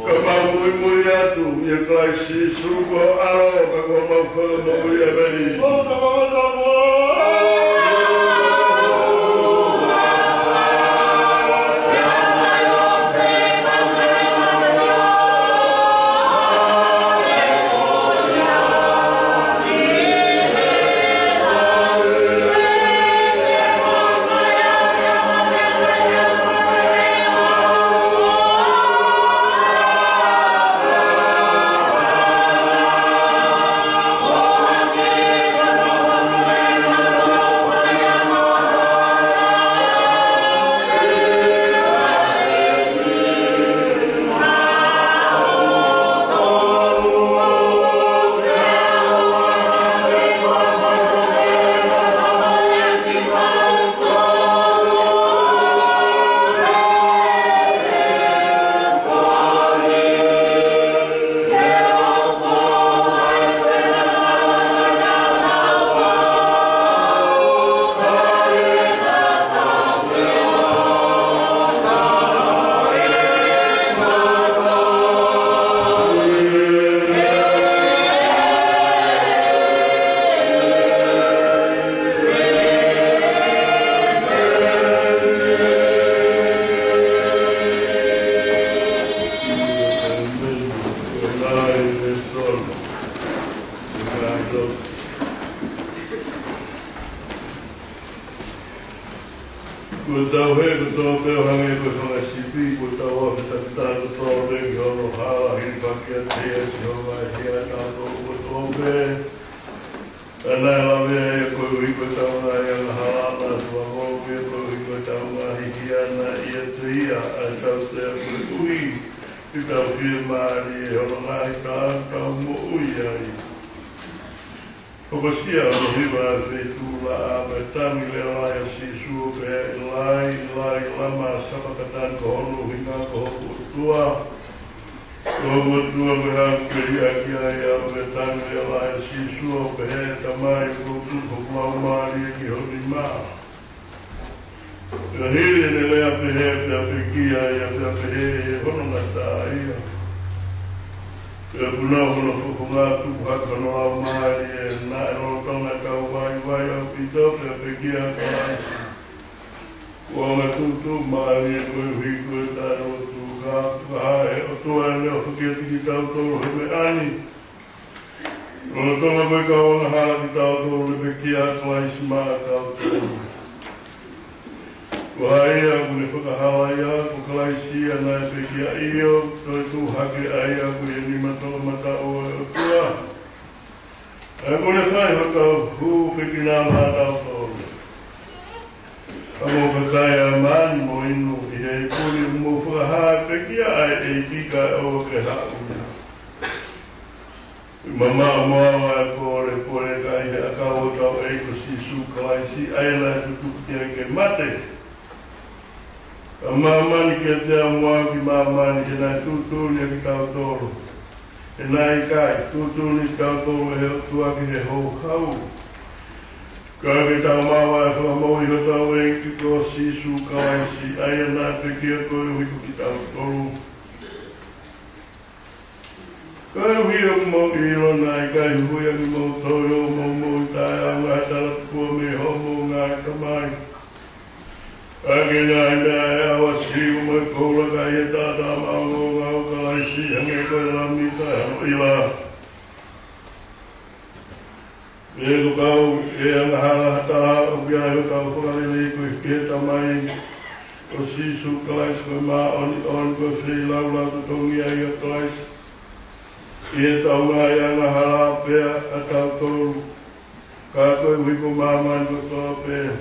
ka mau mui atu ia klai si suko aro ka kua mau whaka mui e meni E kau e hala hata o kia e kau whakarele ko i ke tamai o sisu kalais ko ma on ko whi laula to tongi ai a kalais. E taunga e anga hala pea a tau toru. Ka koe wiko māman ko toa pea.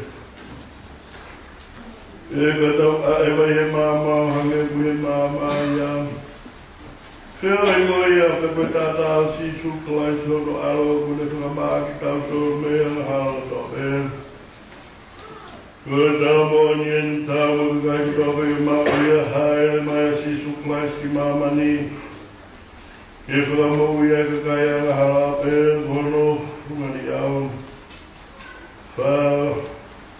E ka tau a e vai he māma hange ku he māma ia. Whia i ngoi a pepe tata o sisu kalais hono alo kune whakamaa ki tau toru mea na hala toa pea. Kua tau mo nien tau mo kai ki toa pea maa ia hae mai a sisu kalais ki māmani. E whakamau ia ka kai anga hala pea hono ngani au. Whao,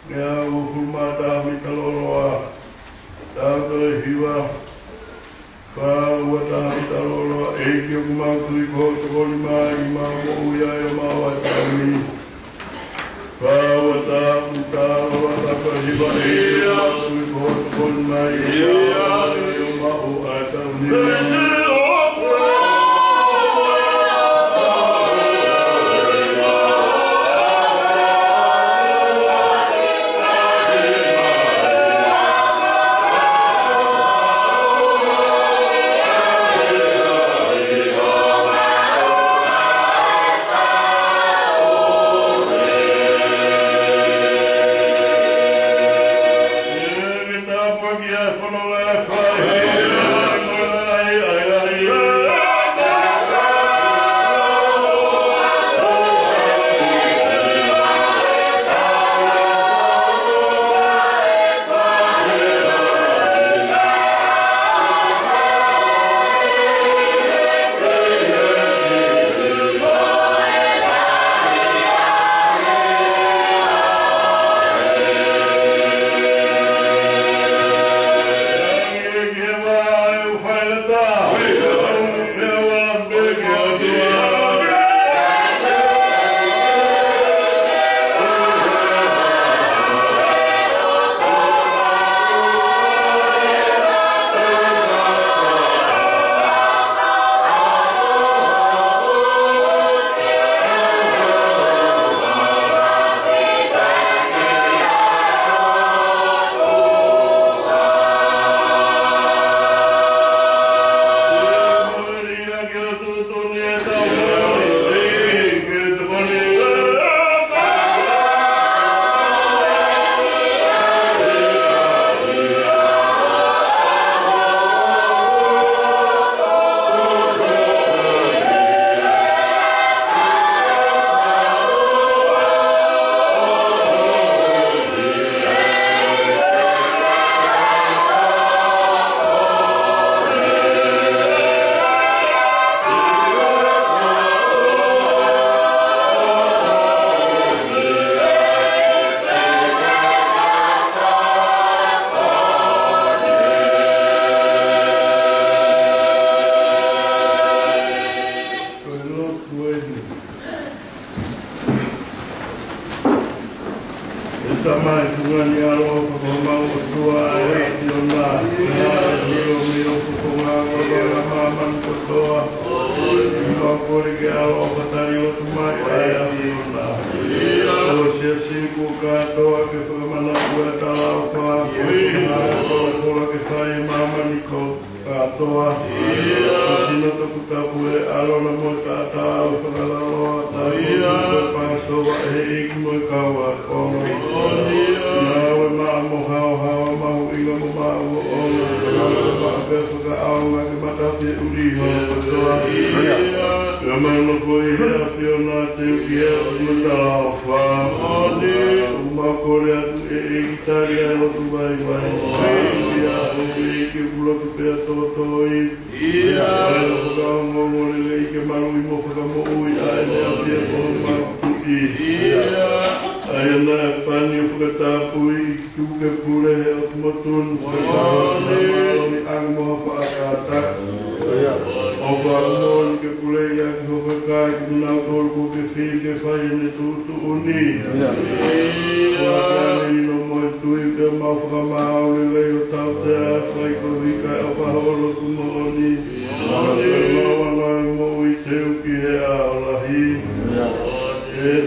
ngā ukumata mi kaloroa, tātou hiwa. Whao, wata mi kaloroa, eiki o kumātui kōta koni mai, mā mo uia e mawa tāmi. Whao, wata mi kaloroa, tātou hiwa, eiki o kumātui kōta koni mai, mā mo uia e tāmi.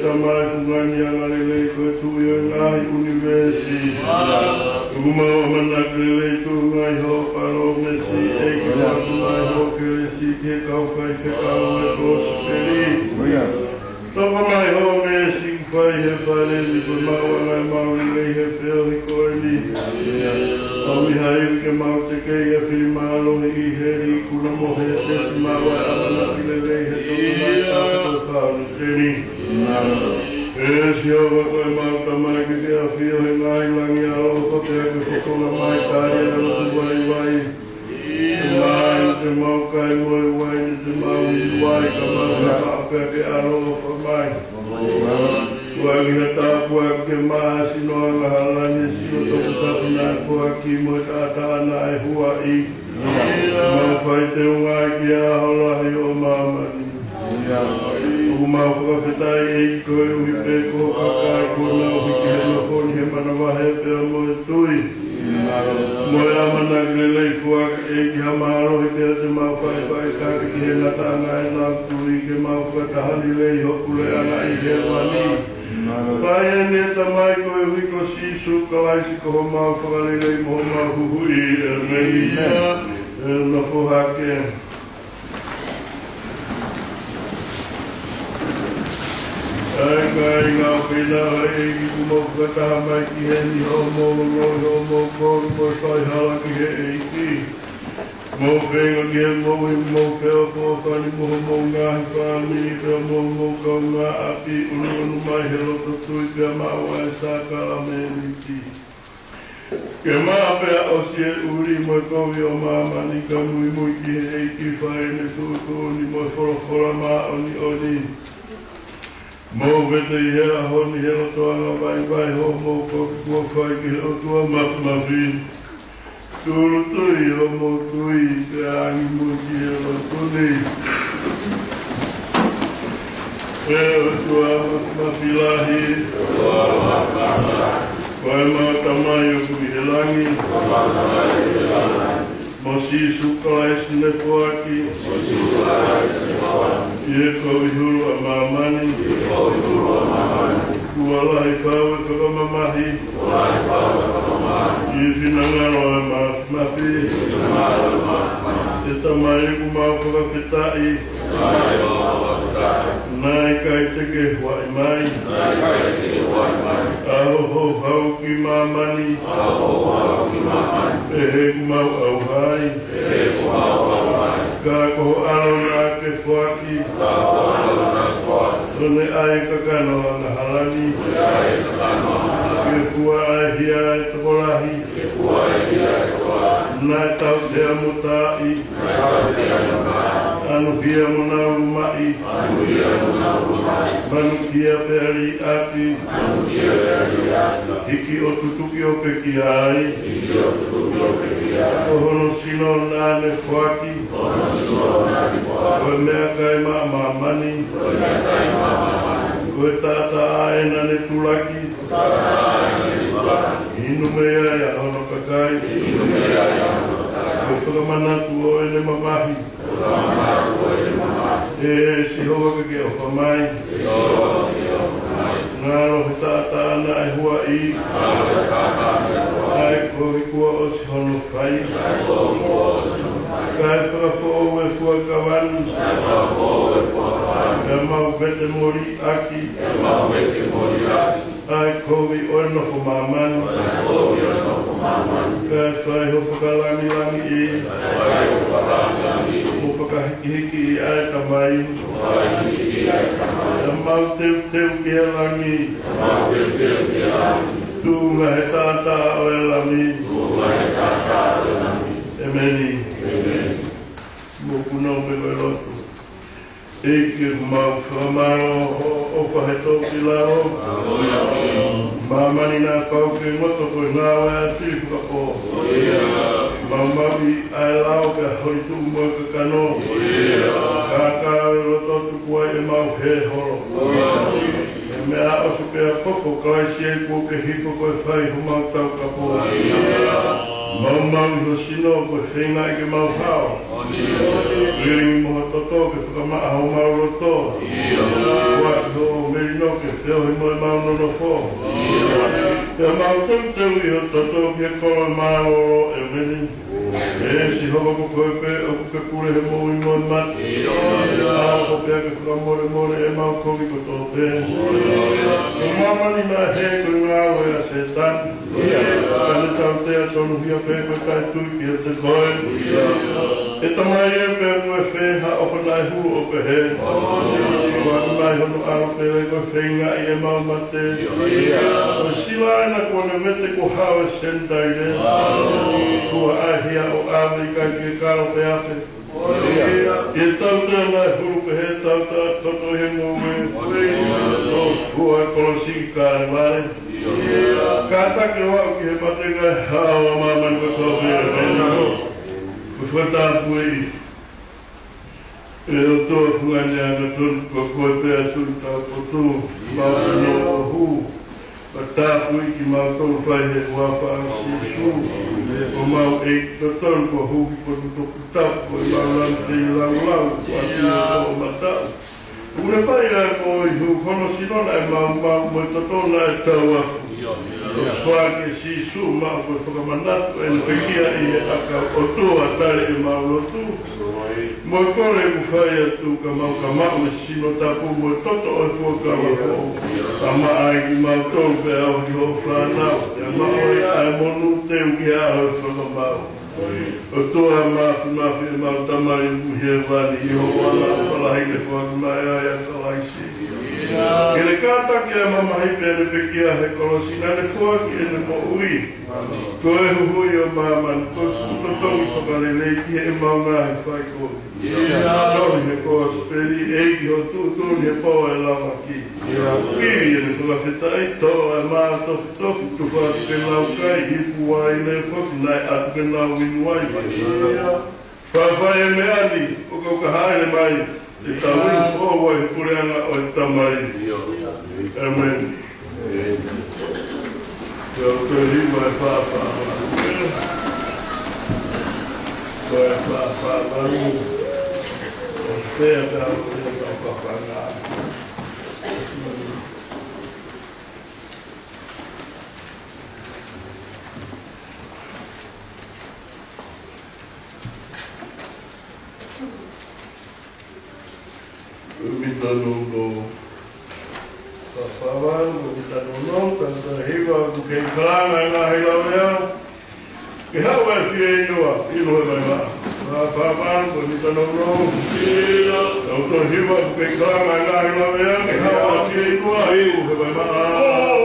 tamai kungani angalele ko tuyo ngai universi. Umau manakele tu ngai ho paro mesi ekwa ngai ho kelesi ke kau kai ke kau e prosperi. Toko mai ho mesi fai he fare li ko mau ngai mau ngai he feo i koeni. Ami hai ke mau te ke e filmalo i heri kuna mo he tesi mau e amana pilele he toko mai tātou whāu teni. Siapa kau mau tamai ke kia fio he ngai langi alo kote ake whakola mai tāre alo tu wai wai. Mai te mau kai wai wai ni te mau i wai ka mau he pāke ake alo wha mai. Wagi he tāpua ke maa sino anga halani sino toku tapuna kua ki mo tāta ana e hua i. Mau whai te ungai ki aho lahi o mamani. O mau whakawhetai e i koe uhi pe ko kakai ko nau hiki he no koni he mana wahe pēr mo e tui. Mo e amana ki le lei fuaka e ki ha maharo he pēr te mau whai whai kake ki he natanga e nau tui ke mau whakahani lei hoku le ana i he wani. Whai e ne tamai koe uhi ko sisu kalaisi ko ho mau whakalelei mo ho mau huhui e meni e no fuhake. Ai kai ngā whina e ki kumo whakataha mai ki he ni ho mō roi ho mō kōru mo whai hala ki he e ki. Mō whenga ki he mō i mō whea pōwhani moho mō ngāhi whāni pia mō kau ngā api unu mai he roto tui pia maua e sākara me niti. Ke maa pia osi e uri mo kowi o mamani ka mui ki he e ki whae ne tūtūni mo whorofora maa oni oni. Mō wete i hea honi he rotoanga vai ho mō koki kua whai ki he rotoa mafi. Tūru tui ho mō tui te angi mō ki he rotoni. E rotoa mafi lahi. Koe mau tamai o kui he langi. Mo sisu kalaisi ne puaki. Ie kowi huru a mamani. Kua lahi whaue whakamamahi. Ie whinangaro e mafi. E tamai ku mau whakawhetai. Nai kai teke huai mai. Aho ho hau ki mamani. E he ku mau au hai. Ka koho alo nā ke whaki. Tone ai kakano anga halani. Ke fua ai hia e tokolahi. Nai tau te amutai. Anu hia mona umai. Manu kia peri ati. Hiki o tutuki o peki ai. Ohono sino nane whaki. Koe mea kai mamani. Koe tata aena ne tulaki. Inu mea ia hono kakai. Koe whakamanatu o ene mamahi. E si hoa ke o whamai. Ngā rohe tata ana e hua i. Ai koe kua o si hono whai. Kai whakafo e fua kawani. E mau vete mori aki. Ai koe o eno ko mamani. Kai whai ho whakalangi langi i. Mo whakahiki i ai tamai. E mau teu ki he langi. Tūnga he tata o e langi. E meni. Mo kuna me koe roto. E ke mau whamaro o whaheto ki lao. Mamani nā pau ke ngoto koe ngāwe a tīwhaka po. Mamawi ai lao ke hoi tū mo ka kano. Kākāre roto tukua e mau he horo. E mea osu pia poko kai sie kua ke hiko koe whai ho mau tau ka po. Mau ho sino koe whenga i ke mau hao. Ringi mohototo ke whakamaaho mauroto. Wako merino ke teo he moe maunono fo. Te mautau teu I o toto ke kola maoro e meni. Si hoko ko koe pe o ke kure he mo I moe mati. Ko pia ke whakamore more e mau koki ko tō pe. Ko mamani na he koe ngāo e a se tani. Kane tau tea tonu hia pe koe kai tui ki a te koe. E tamai e pe mue wheha o panai hu o pe he. Waka mai hono aro pe e koe whenga I e mau mate. O siwa e na kone mete ko hao e sentai re. Kua ahia o Amerika ki e karo pe ape. E tau tea nai huru pe he tau ta toto he ngowe. Kua e kolosiki kāre mare. Kata ke wau ki he matenga hao a mamani ko tau pe e mena ho. Kufata pui. E o toa kuane ana tonu kua koe pēa tunu tau potu. Mau no hu. Kata pui ki mau tonu whai he wapa a sisu. O mau e tonu kua huki kua tutoku tau. Kua mau lau te I lau lau. Kua tino o matau. Ure pai a koe hu kono sinona e mau mo totona e tau afu. O swake sisu mau koe whakamanatu e pekia I e aka o toa tare e mau lotu. Mo kore ku whai atu ka mau e sino tapu mo toto o fuaka wako. Ka maa ki mau tonu pe au ki ho whanau. E mau e ai monu teu ki a au whakamau. O toa mafi e mau tamari uhi e vani I ho wala o whalahine fuaka mai ai a kalaisi. Kele kāta ki a mamahi pēne pekia he kolosina ne fuaki e ne mo ui. Ko e huhui o mamani, ko sutotongi whakarelei ki e mau ngahi whai kōki. Toni he koa speri, eiki ho tūtūni he pō e lawa ki. Kiri e ne whakawhetai, toa e maa tofu tu whaki pe lau kai, hipu wai ne whoki nai atu pe lau winuai. Whawhai e me ani, o kau ka haere mai. E tawini fō wai pureanga o e tamai. Amen. Te o te rima e whāwha. Ko e whāwha maru. O whea tau e whāwha ngā. Mitano no Papawan, mitano no, tanta hiwa, kuke kalanga na hiwa mea. Ke hawa e fie inua, ino e mai maa. Papawan, mitano no, tanta hiwa, kuke kalanga na hiwa mea. Ke hawa e fie inua, ino e mai maa.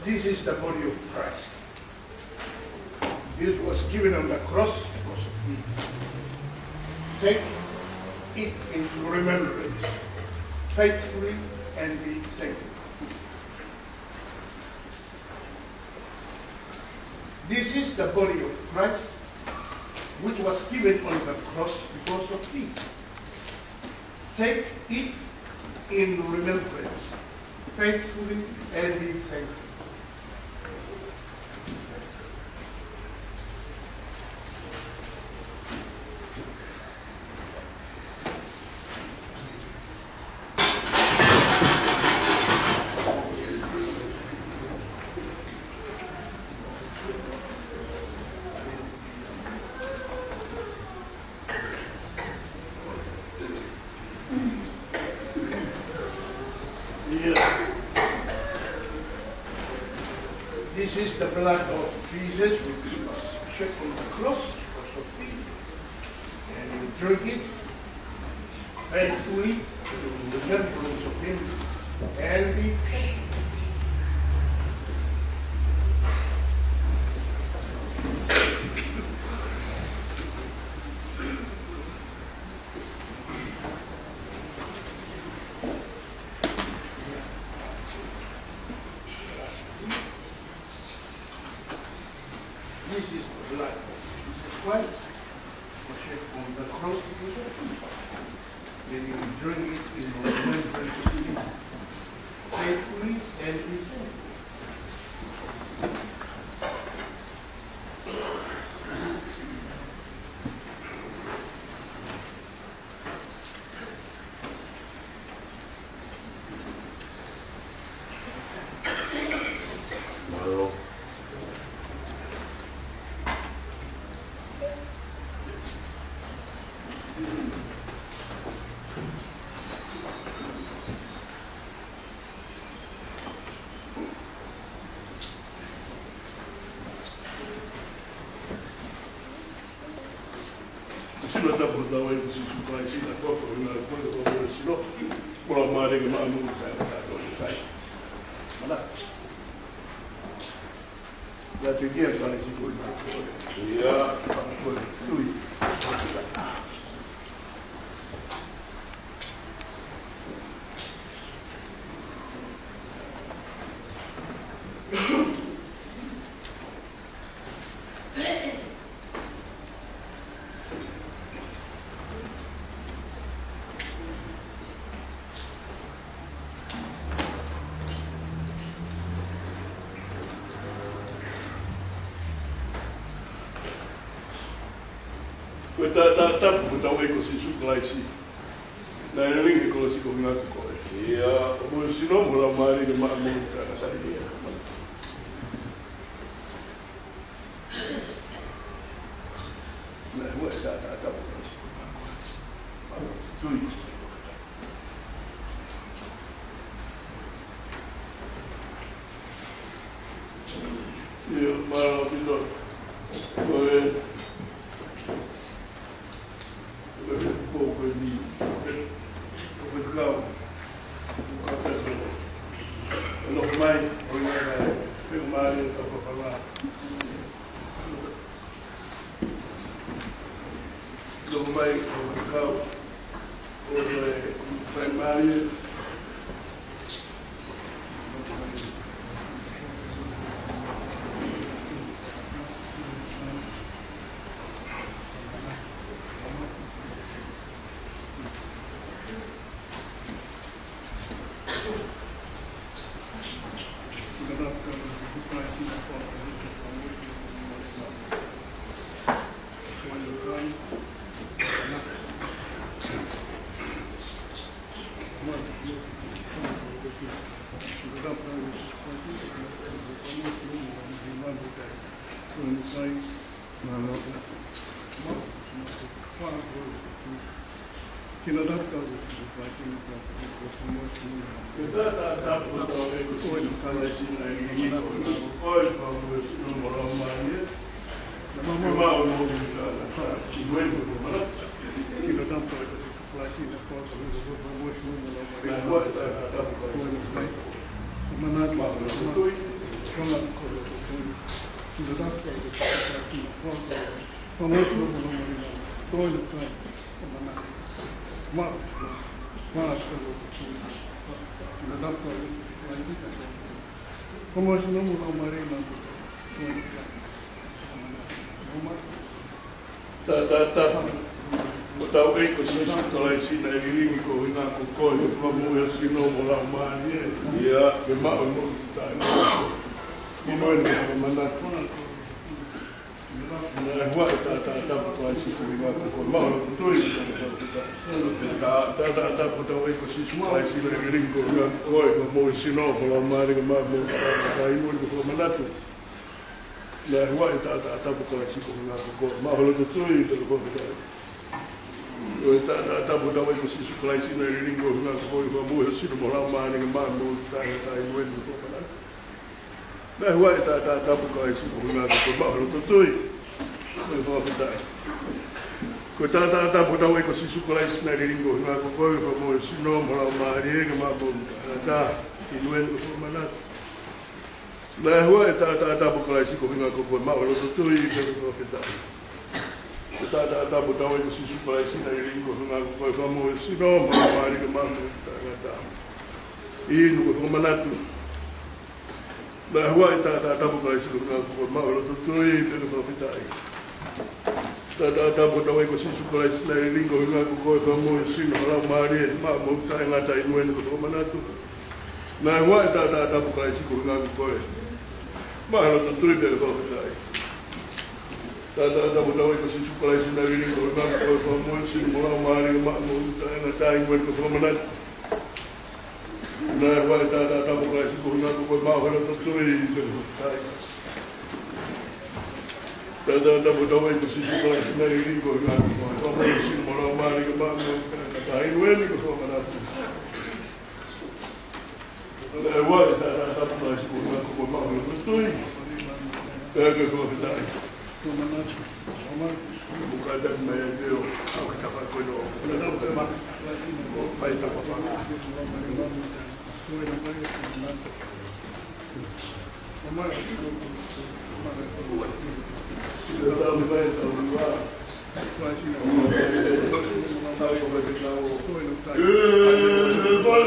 This is the body of Christ. This was given on the cross because of me. Take it in remembrance, faithfully, and be thankful. This is the body of Christ, which was given on the cross because of me. Take it in remembrance, faithfully, and be thankful. This is the blood of Jesus which was shed on the cross because of me. And you drink it faithfully in remembrance of him and be thankful. This is the blood of Jesus Christ, was shed on the cross because of you. Then you drink it in remembrance of him, faithfully and faithfully. Sino tapo dawa itu susu kai sina ko ko na ko ko sino ko ma de ma mu ta ta do kai mana la te dia kai si ko na ya ko lui ta puta we ko si suklai si na ringi ko si ko nga ko ya mo si no mo la mari de ma mo ta sa dia na mo ta puta si tu yo ma lo Na hua ita tapu kai siku ka ko ma lo tu tui te ko fitai. Tapu tawai ko sisu kai sina ringo nga ko ko mo sino la mari ma mo kai ngata inuen ko manatu. Na hua ita tapu kai siku nga ko ma lo tu tui te ko fitai. Tapu tawai ko sisu kai sina ringo nga ko mo sino la mari ma mo kai ngata inuen ko manatu. Na hua tapu kai siku nga ko ma lo tu tui te ko fitai. Tapu tawai ko sisu kai sina ringo nga ko mo sino la mari ma mo kai ngata inuen ko manatu. Na hua tapu kai siku nga ko ma lo tu tui te ko fitai. Bukan dan maya dia, aku tak apa kau doa. Kalau tak mak, baik tak apa. Kita tahu baik tahu dua. Before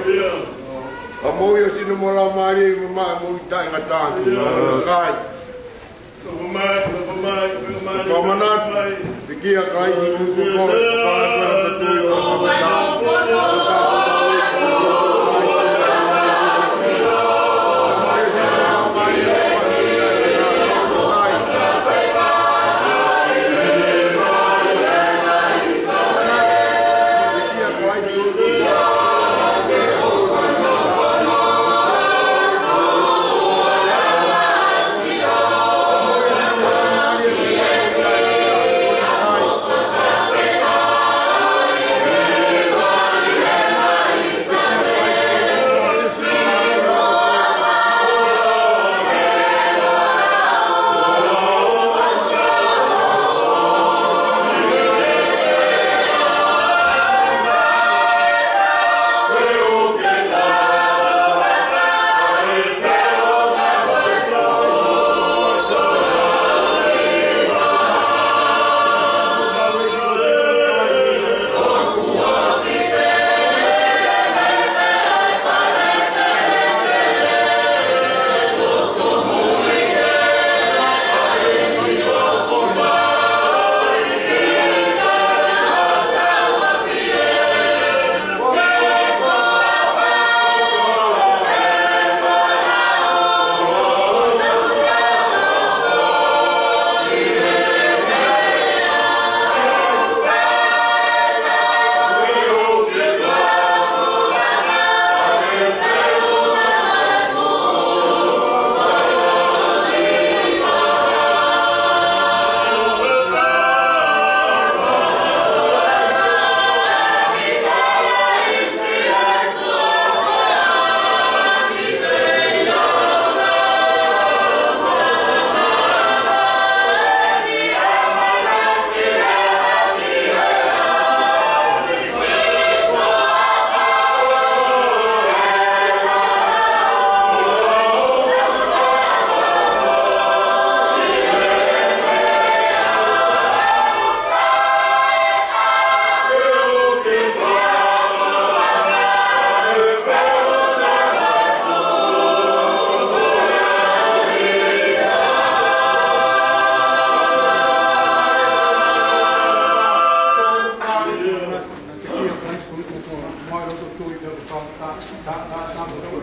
Amoi o sino mola mari ma mo tai ngatan. Kai. Pamanat bikia kai si buku ko pa ka tu yo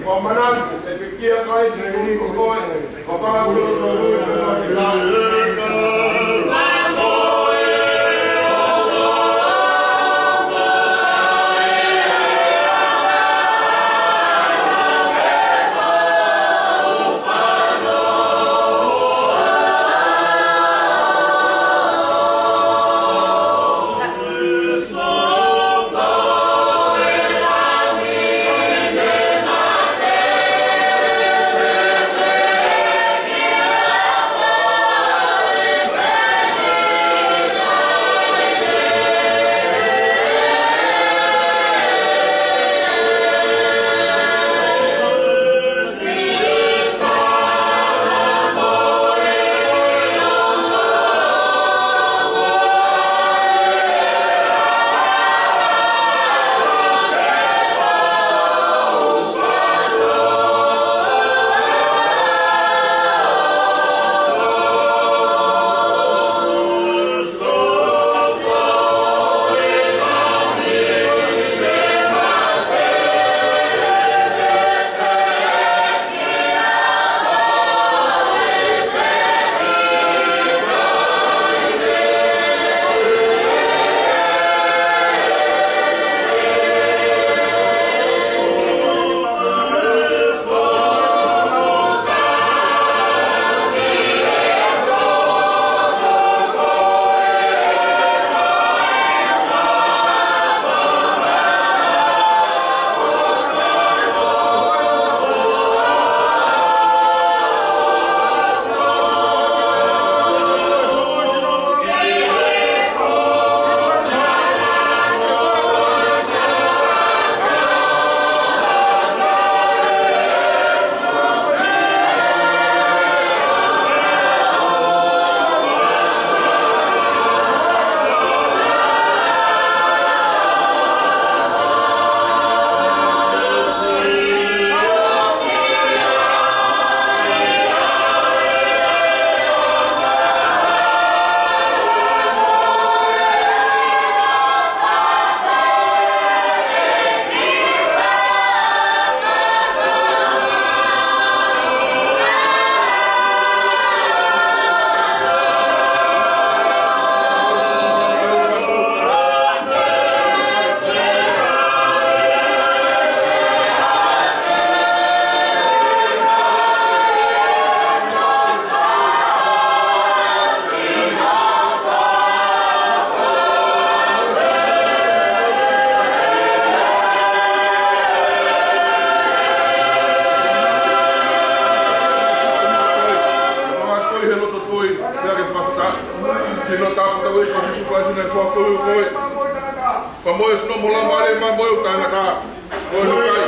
Pamanat, bikia kai si buku ko pa ka whakuru koe. Pamoe sino mola mare ma moe utanga ka. Koe nukai.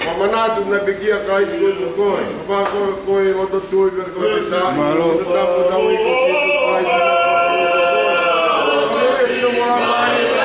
Pamanado na bigia kai si ko ko. Pa ko o to tu ver ko ta. Malo ta ko da wi ko si ko kai. Ni mo la mai.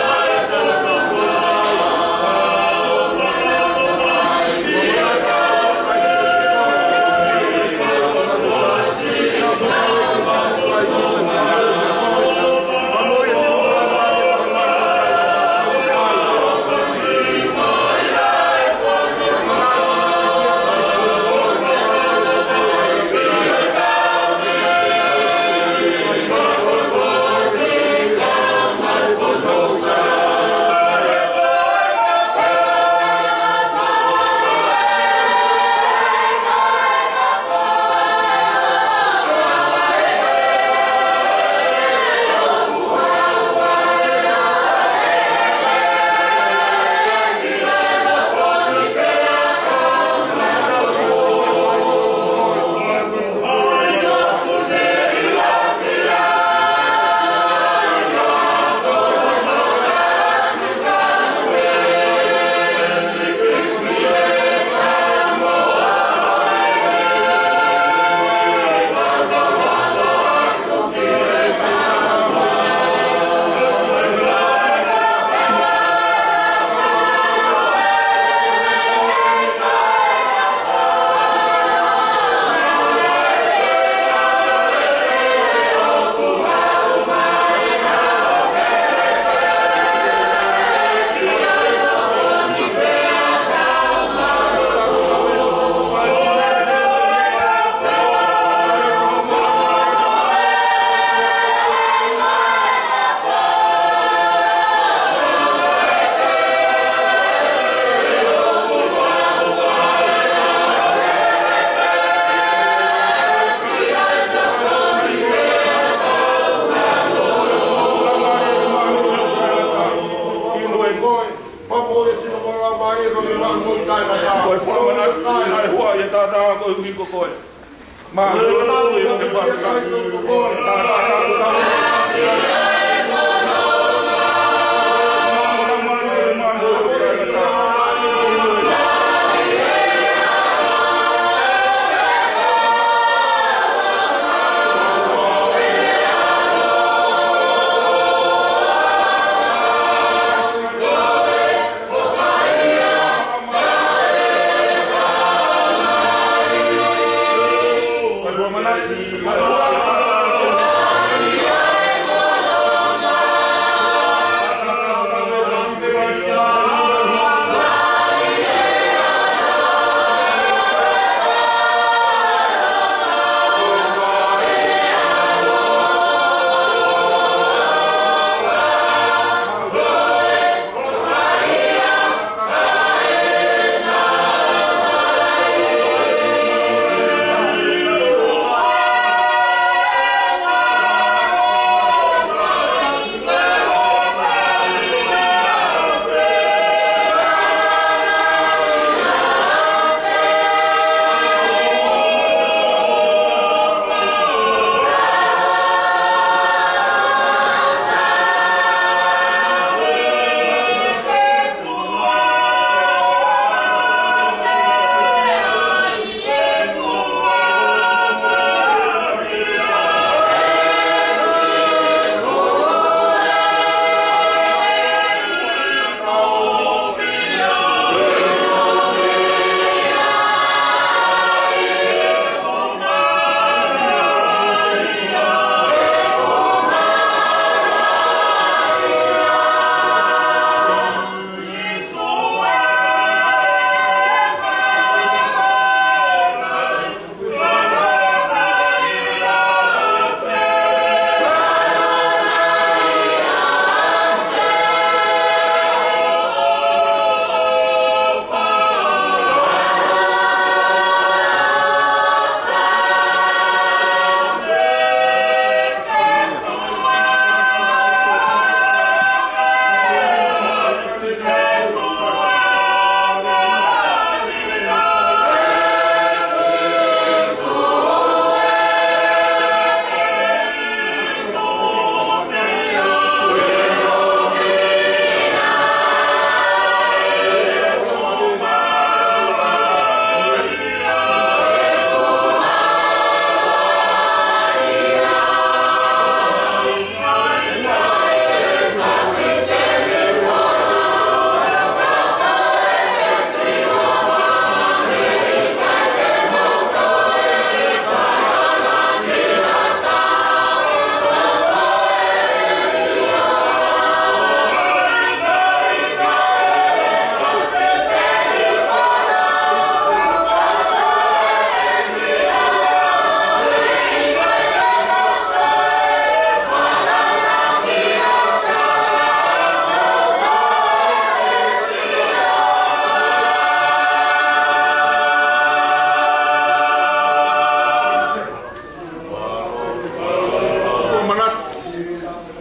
Hallelujah.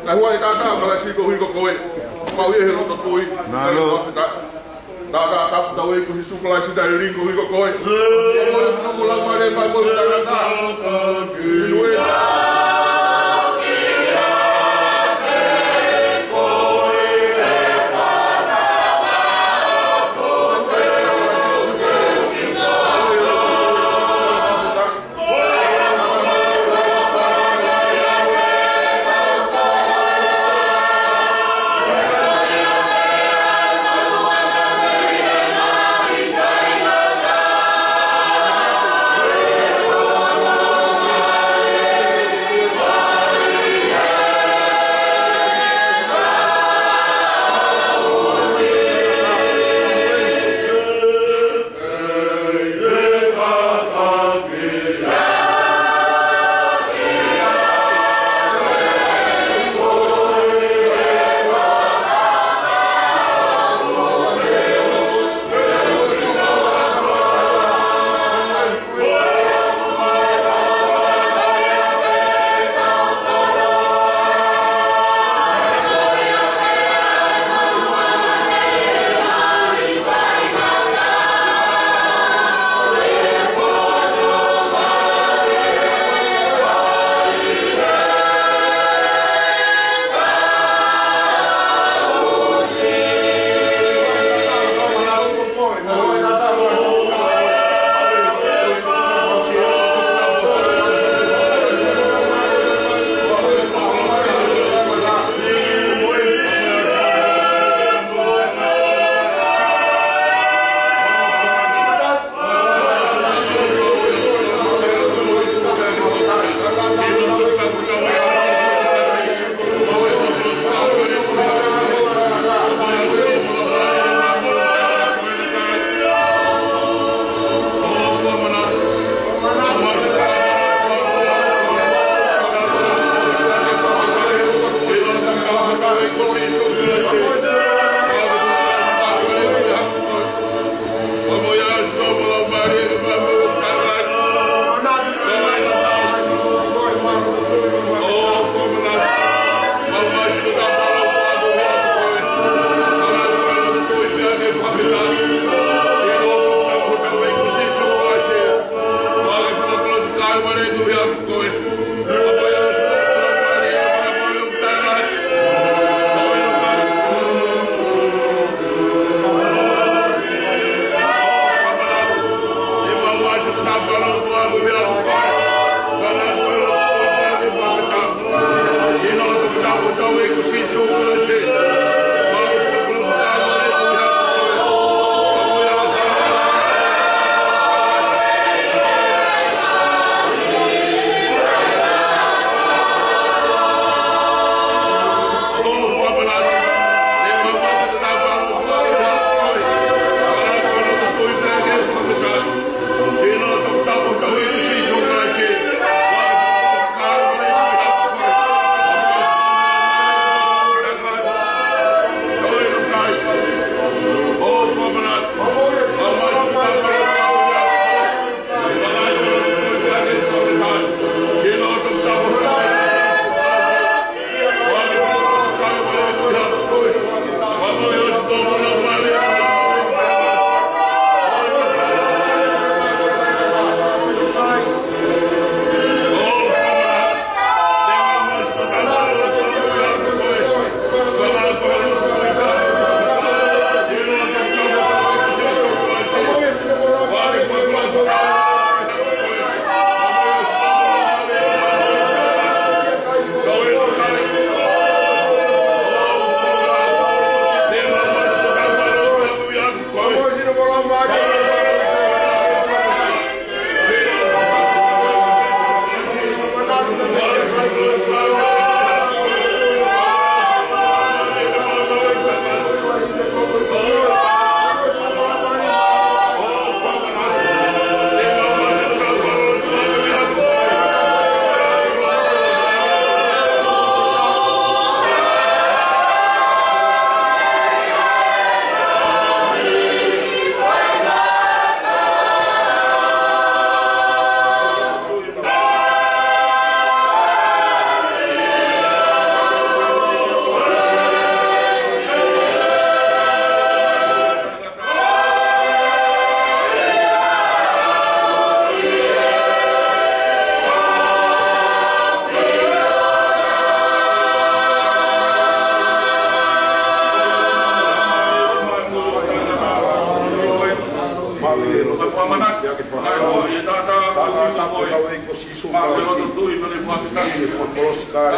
Ai huai tata mala siko hui ko koe. Mau ye helo to tui. Nalo. Ta ta we ko hisu kala si dai ringo hui ko koe. Ko no mo la mare pa ko ta ta. Luwe. Ini semua polos sekali.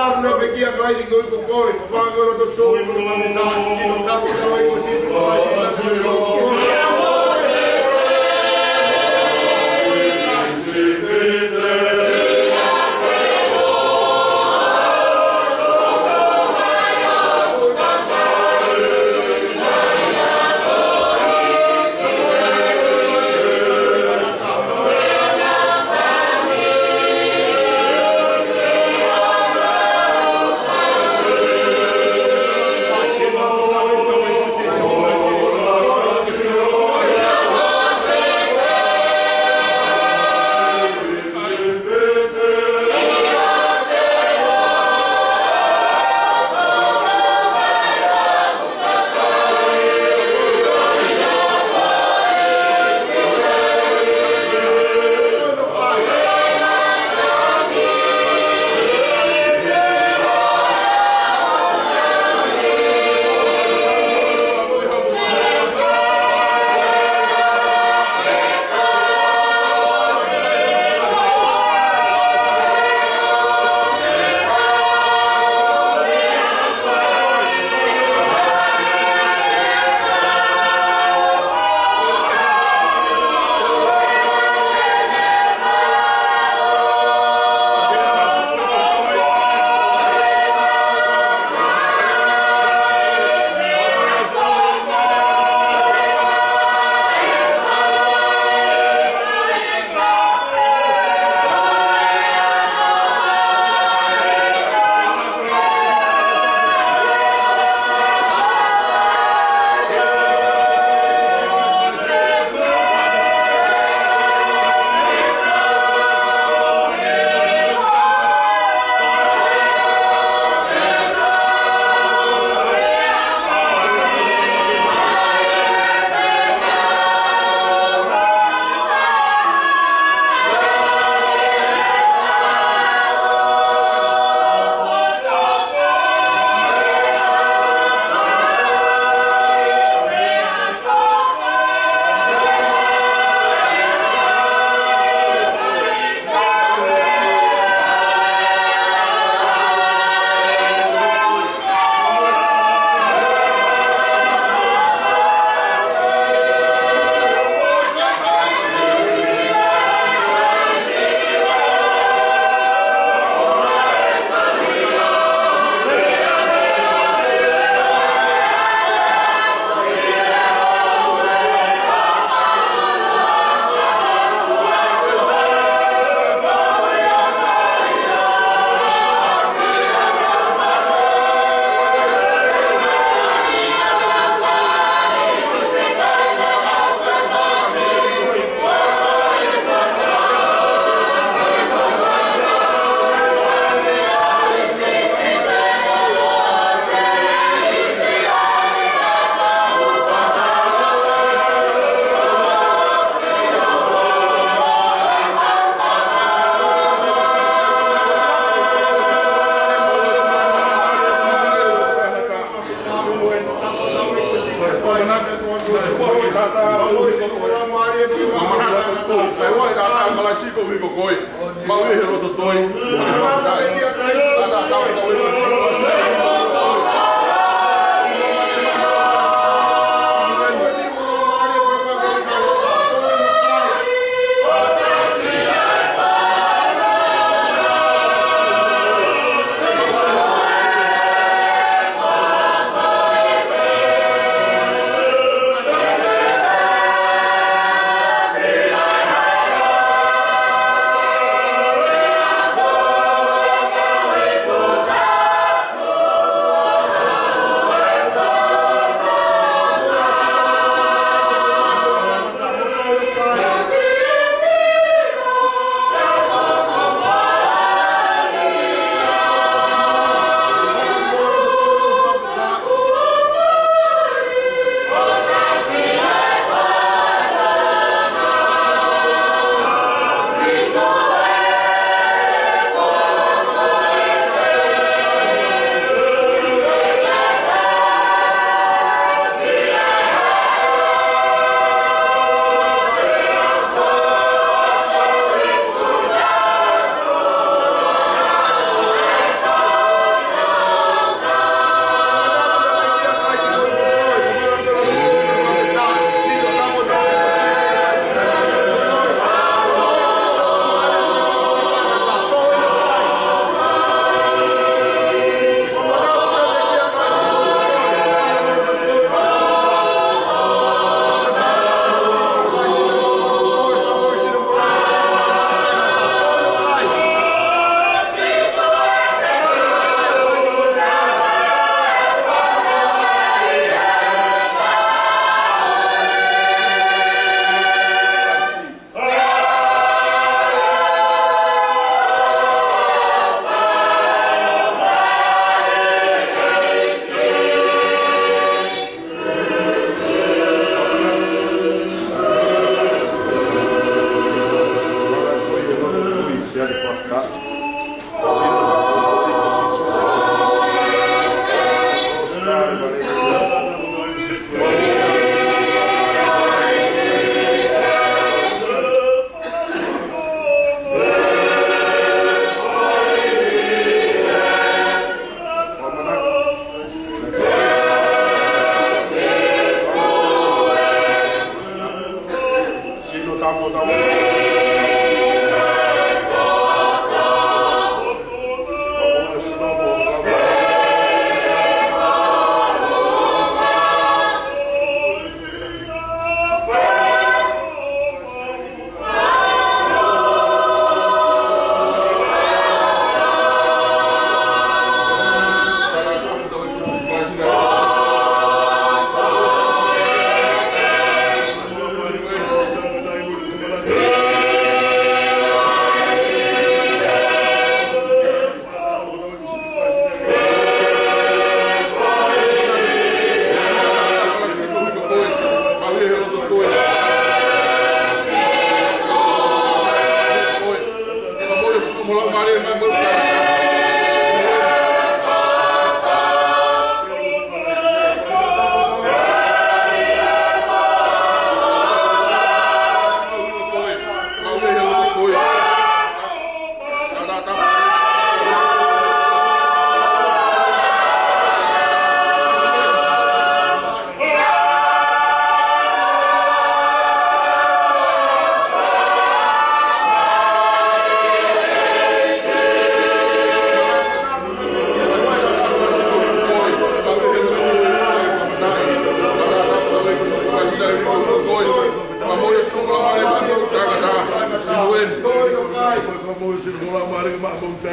dar na pequia vai se coi coi, va agora do todo, no mandar, se não dá para vai com isso,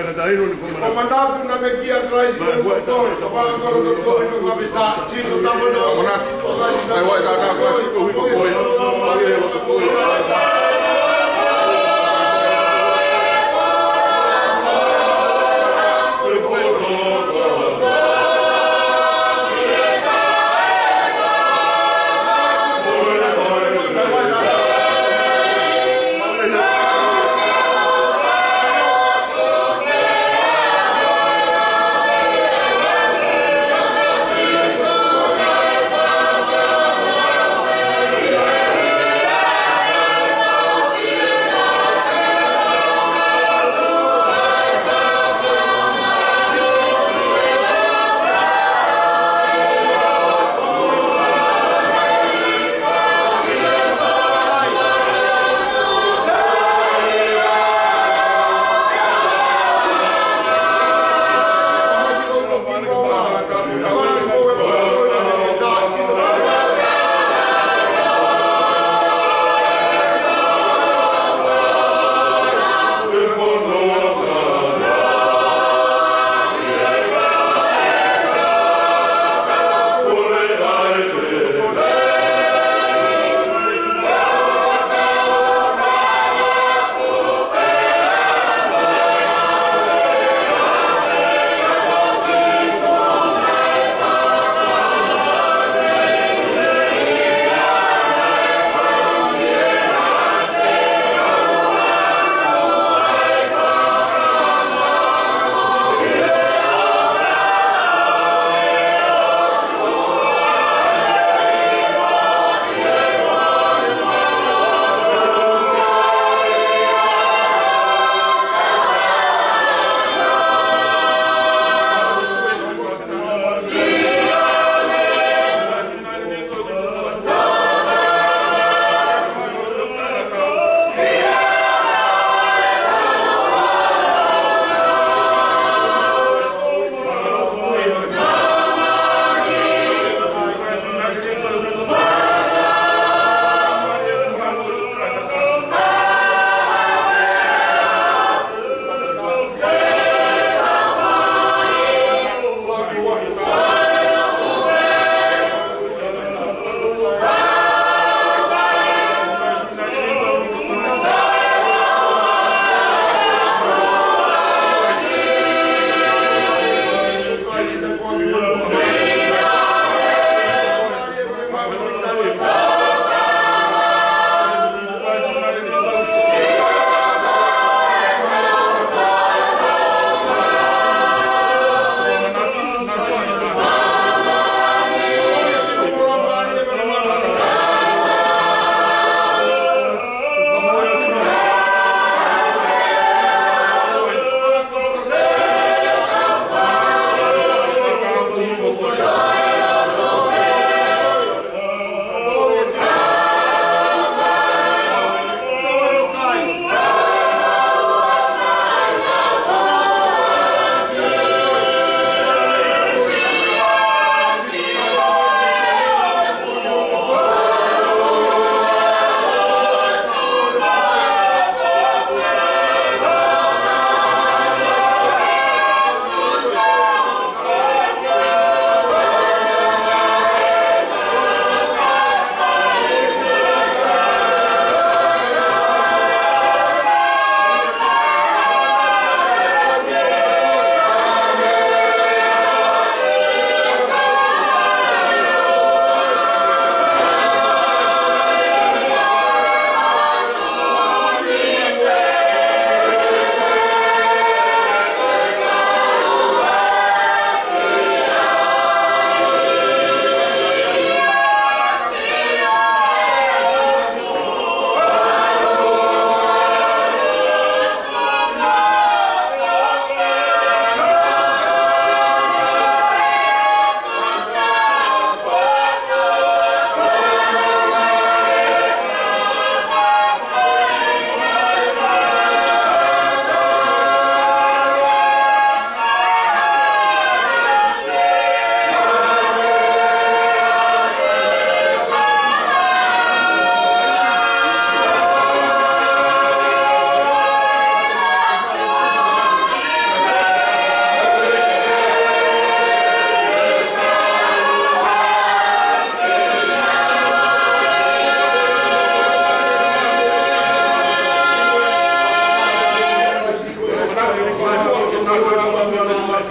na taino ni komanda. Comandante na mekia trai ko ko kepala ko ko ko bita chino tambo do. Comandante ai wai ka ko chiko ko ko ai ko ko Amen.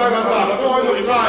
Thank you.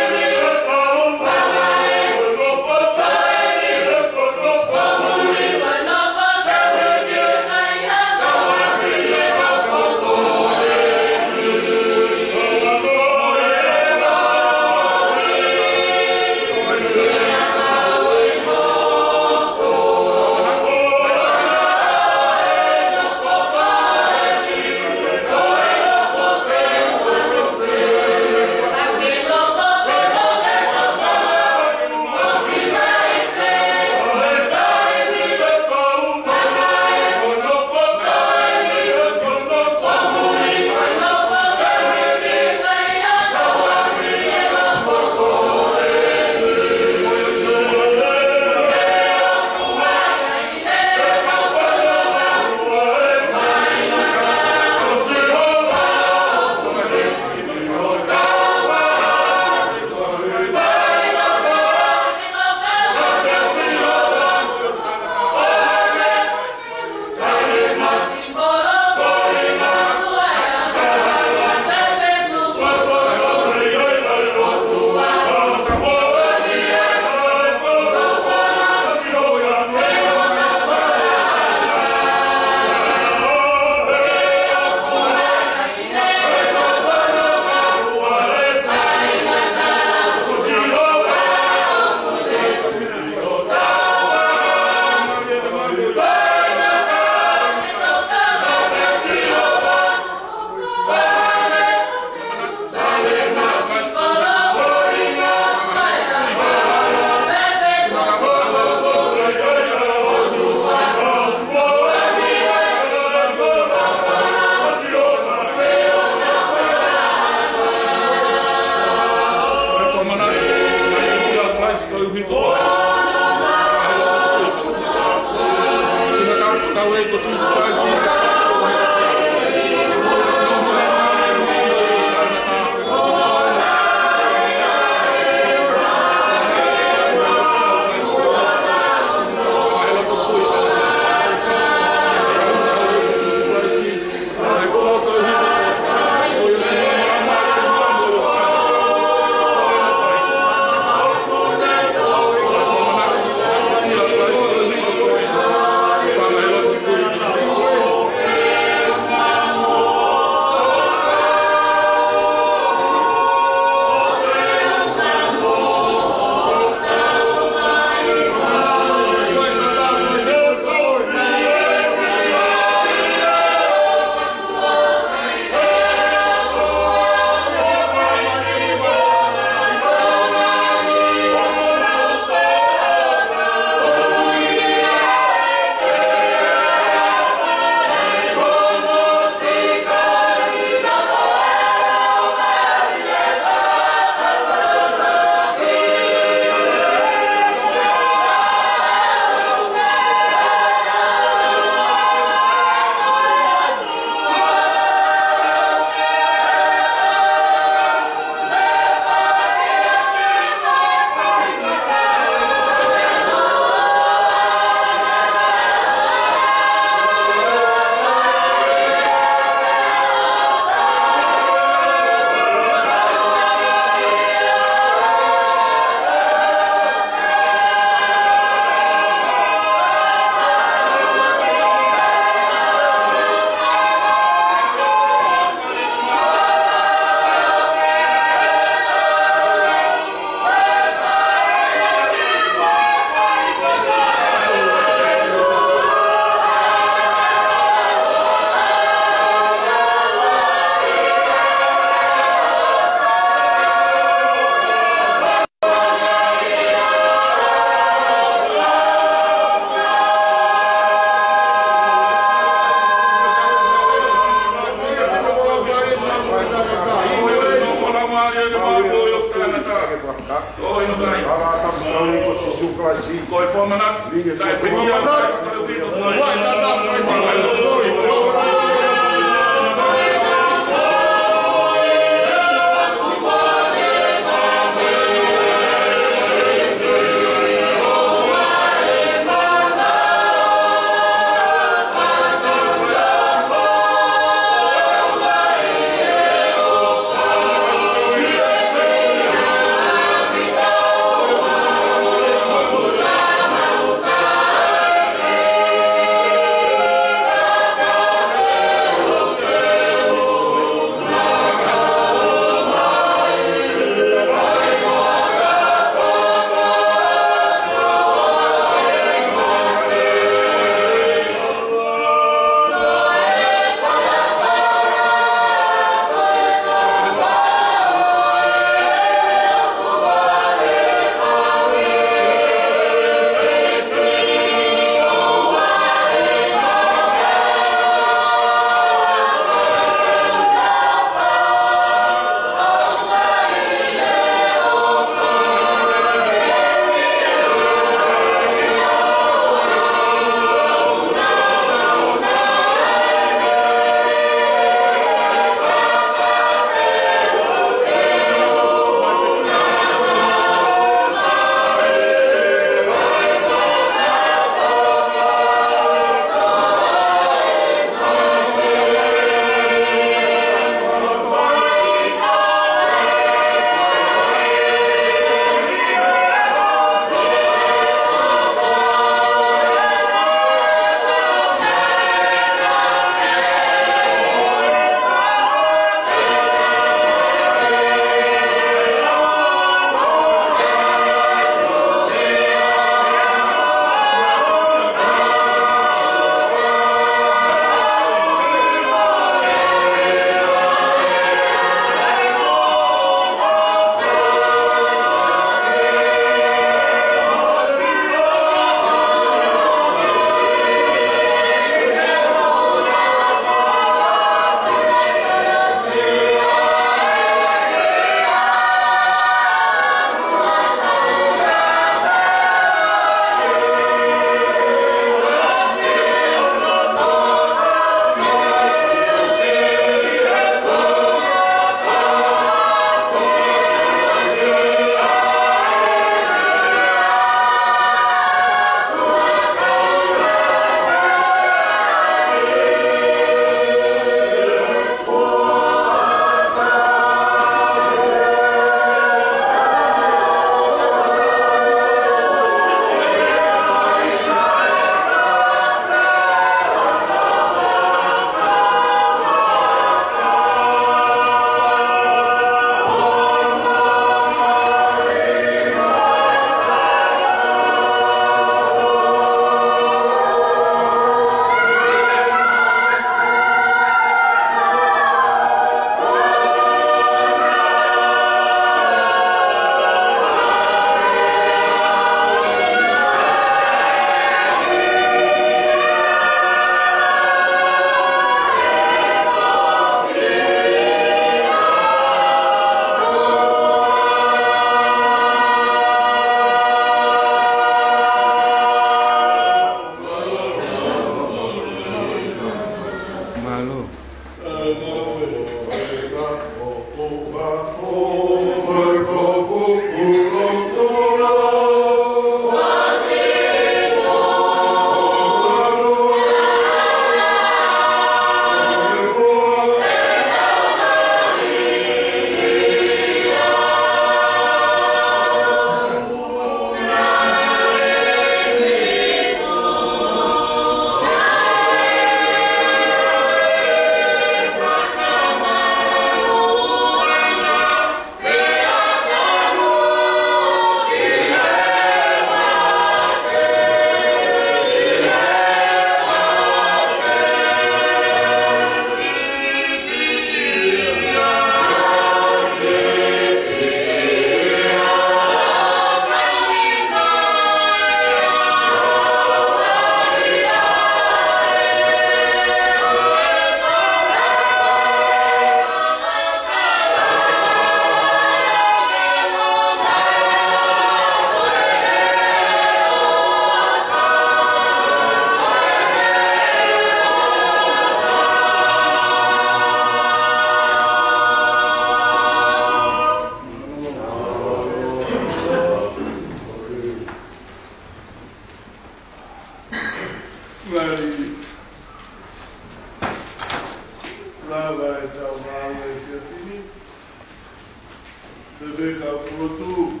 Bebe ka pulotu.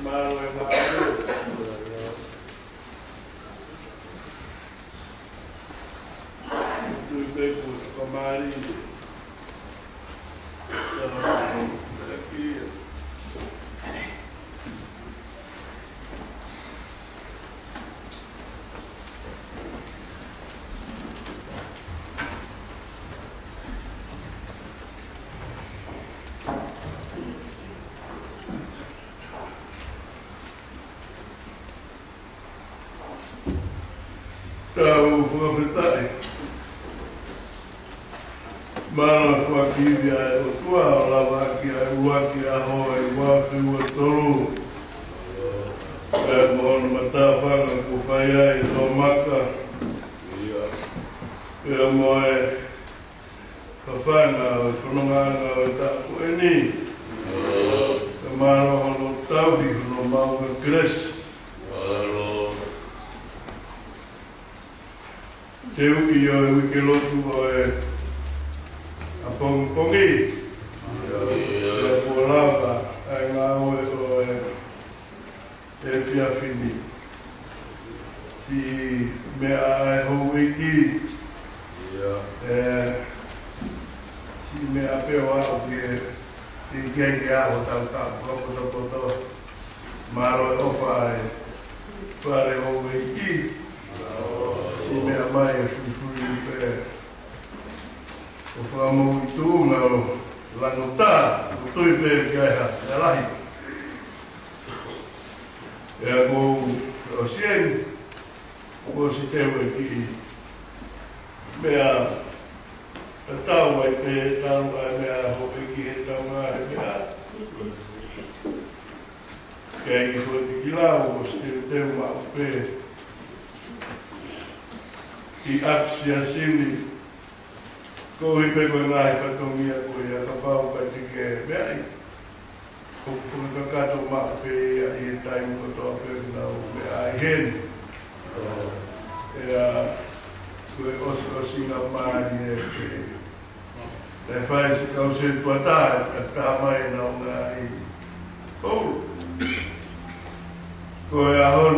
Malo e malo. Tu bebe ka mari. Aqui. Tahu profetai. Mana kuaki dia tua lava ki uaki ahoi uaki utoro. Mon matafanga kufaya izomaka. Ya moe kafana kunonganga ta kueni. Kamaro hono tawi hono mau kres. Teu ki o e ke lotu o e a pongi. E po lava e ngā oe o e pia whini. Si mea e hou iki. Si mea peo au ki kenge aho tau tau koto. Maro e ofa e pare hou iki. Si mea mai e fui pe o whamau I tūna o langotā, o tui pe ki aiha, e lahi. E a kou o sien, o si tewe ki mea e tau ai te tau ai mea hope ki he tau ngā e mea. Kei ki fwoi ki lau o si tewe mao pe I aksia sini ko hi pe ko ngai pa to mia ko ya ka pau ka tike mai ko ka to ma pe ya I time ko to pe na o me ai hen ya ko sina mai e fai se ka se tuata ka mai na ngai ko ya hon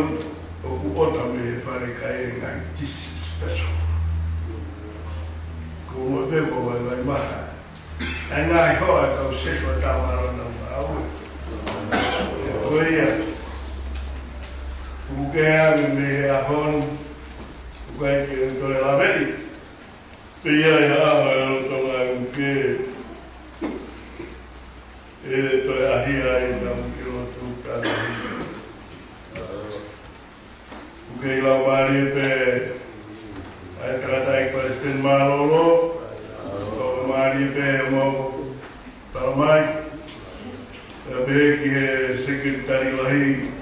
o ku ota me fare kai ngai tis special. Como bebo vai maha. E ngai hoa kau seko tamaro na mau. Oia. Ukea me ahon. Ukea ke to la veri. Pia ya ha to la uke. E to ya hia I na uke o tu ka. Ukea la mari pe ai karatai ko espen malolo o mari be mo tamai be ki secretary lahi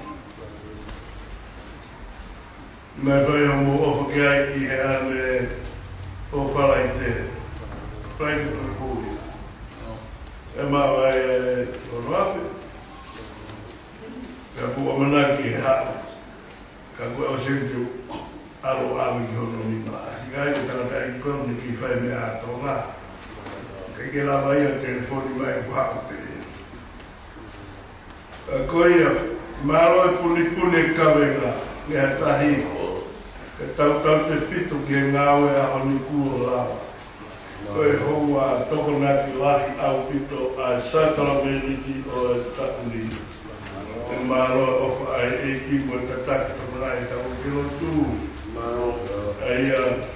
me vai mo o que ai ki ale o fala ite vai no público é ma vai o rafi é boa manaki ha ka o sentiu alo awi hono ni ma ngai ko tala I ko ni ki fai me a tonga ke la vai o telefoni mai kwa ko ia malo e puli kavega ne tahi ke tau te fitu ke ngau e a honi ku la ko e hoa toko na ki lahi au fito a satala meniti o takuni e malo of ai e ki mo tatak to lai tau kilo tu Aia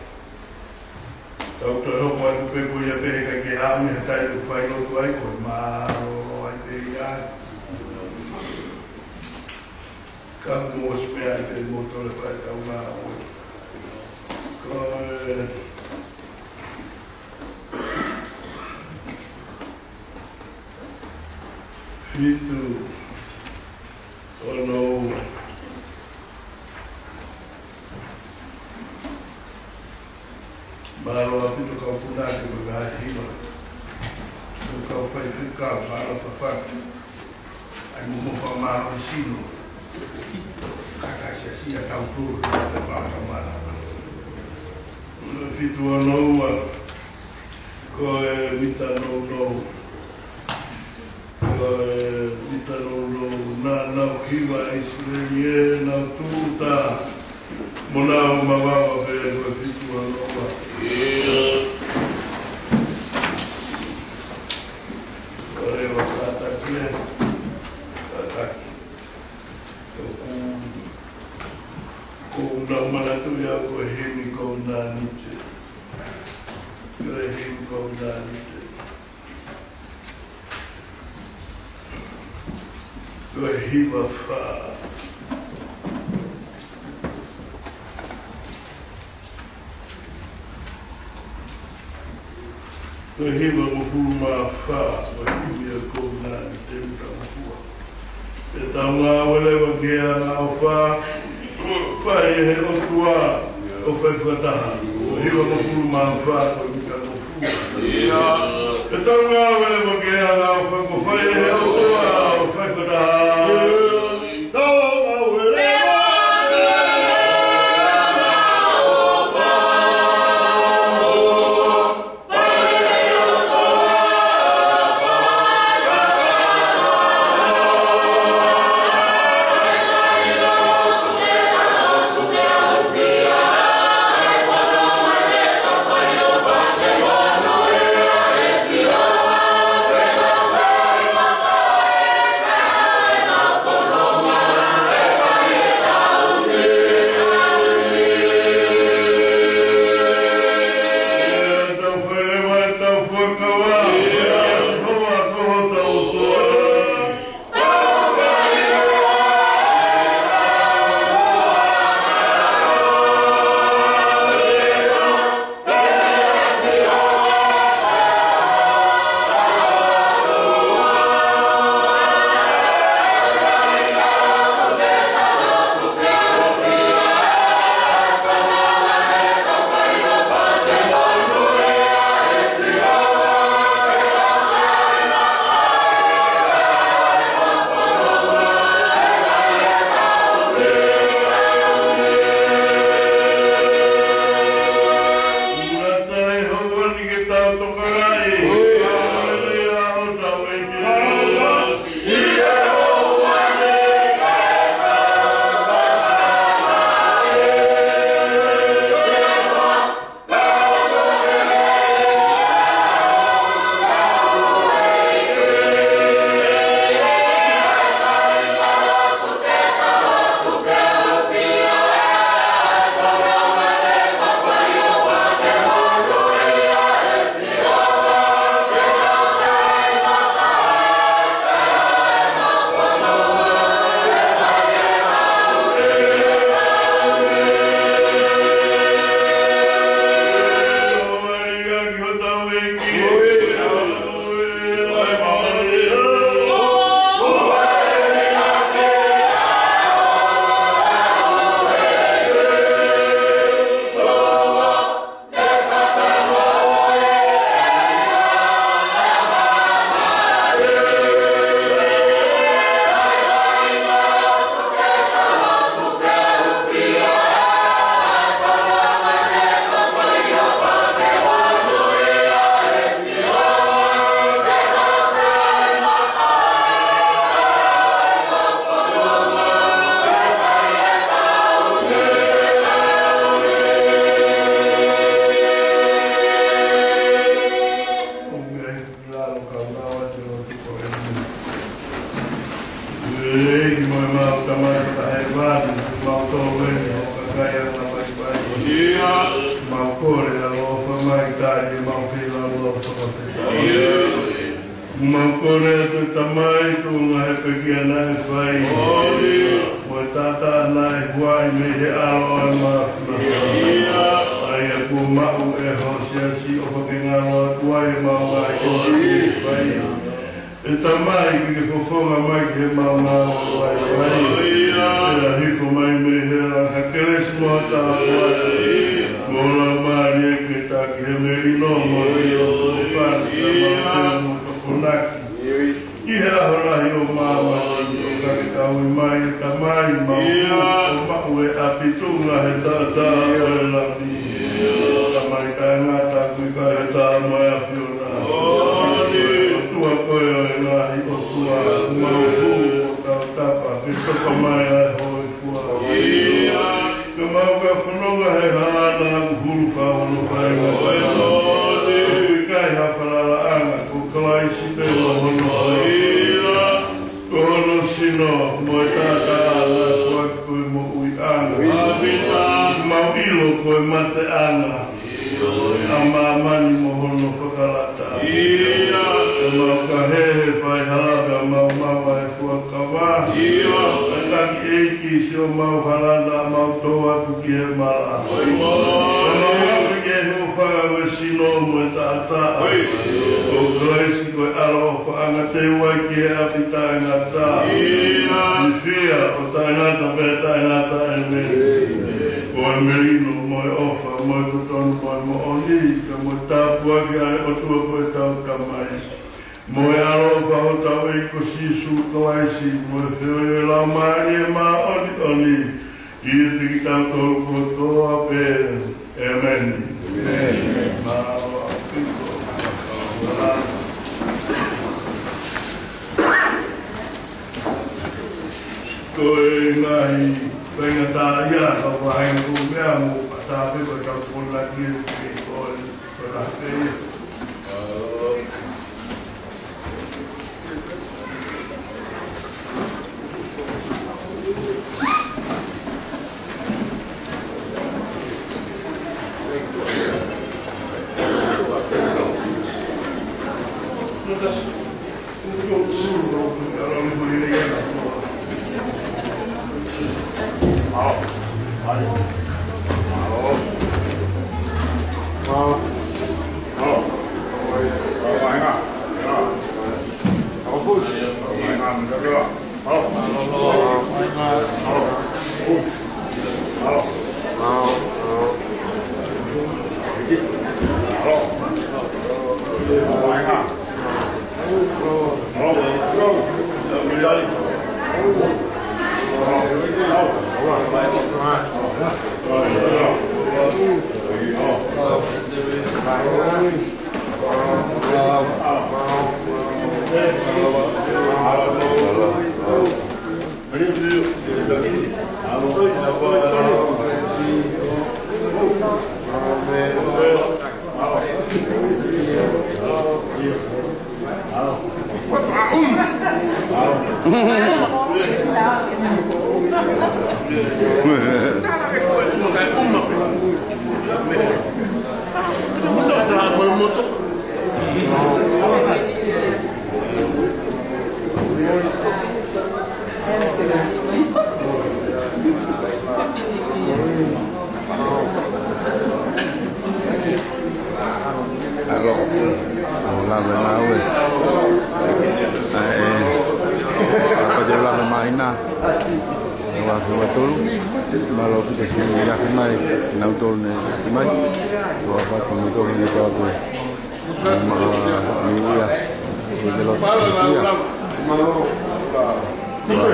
tau te hoko ai kupe ko ia pehe kai ke hau ni hatai ku whai lotu ai ko maro ai te iai ka mua spea I te motore whai tau ngā ko fitu ono Maro a pito kau punate ko ga hima. Ko kau pai fica maro pa fa. Ai mo fa maro sino. Kaka se sia tau tu pa ka mara. No fito no ko vita no. Ko hiwa Israelie na tuta mona mawawa vele kwa fitu wa loba. Wale wakata kile kataki. Kuna manatu ya kwa himi kwa unanite. Kwa himi kwa unanite. Hiva fa hiva mufuma fa wakimia kona temta mfua etanga wale wakea na fa fa ye otua ofefata hiva mufuma fa wakimia mfua etanga wale wakea na fa ye otua ofefata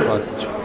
Faccio.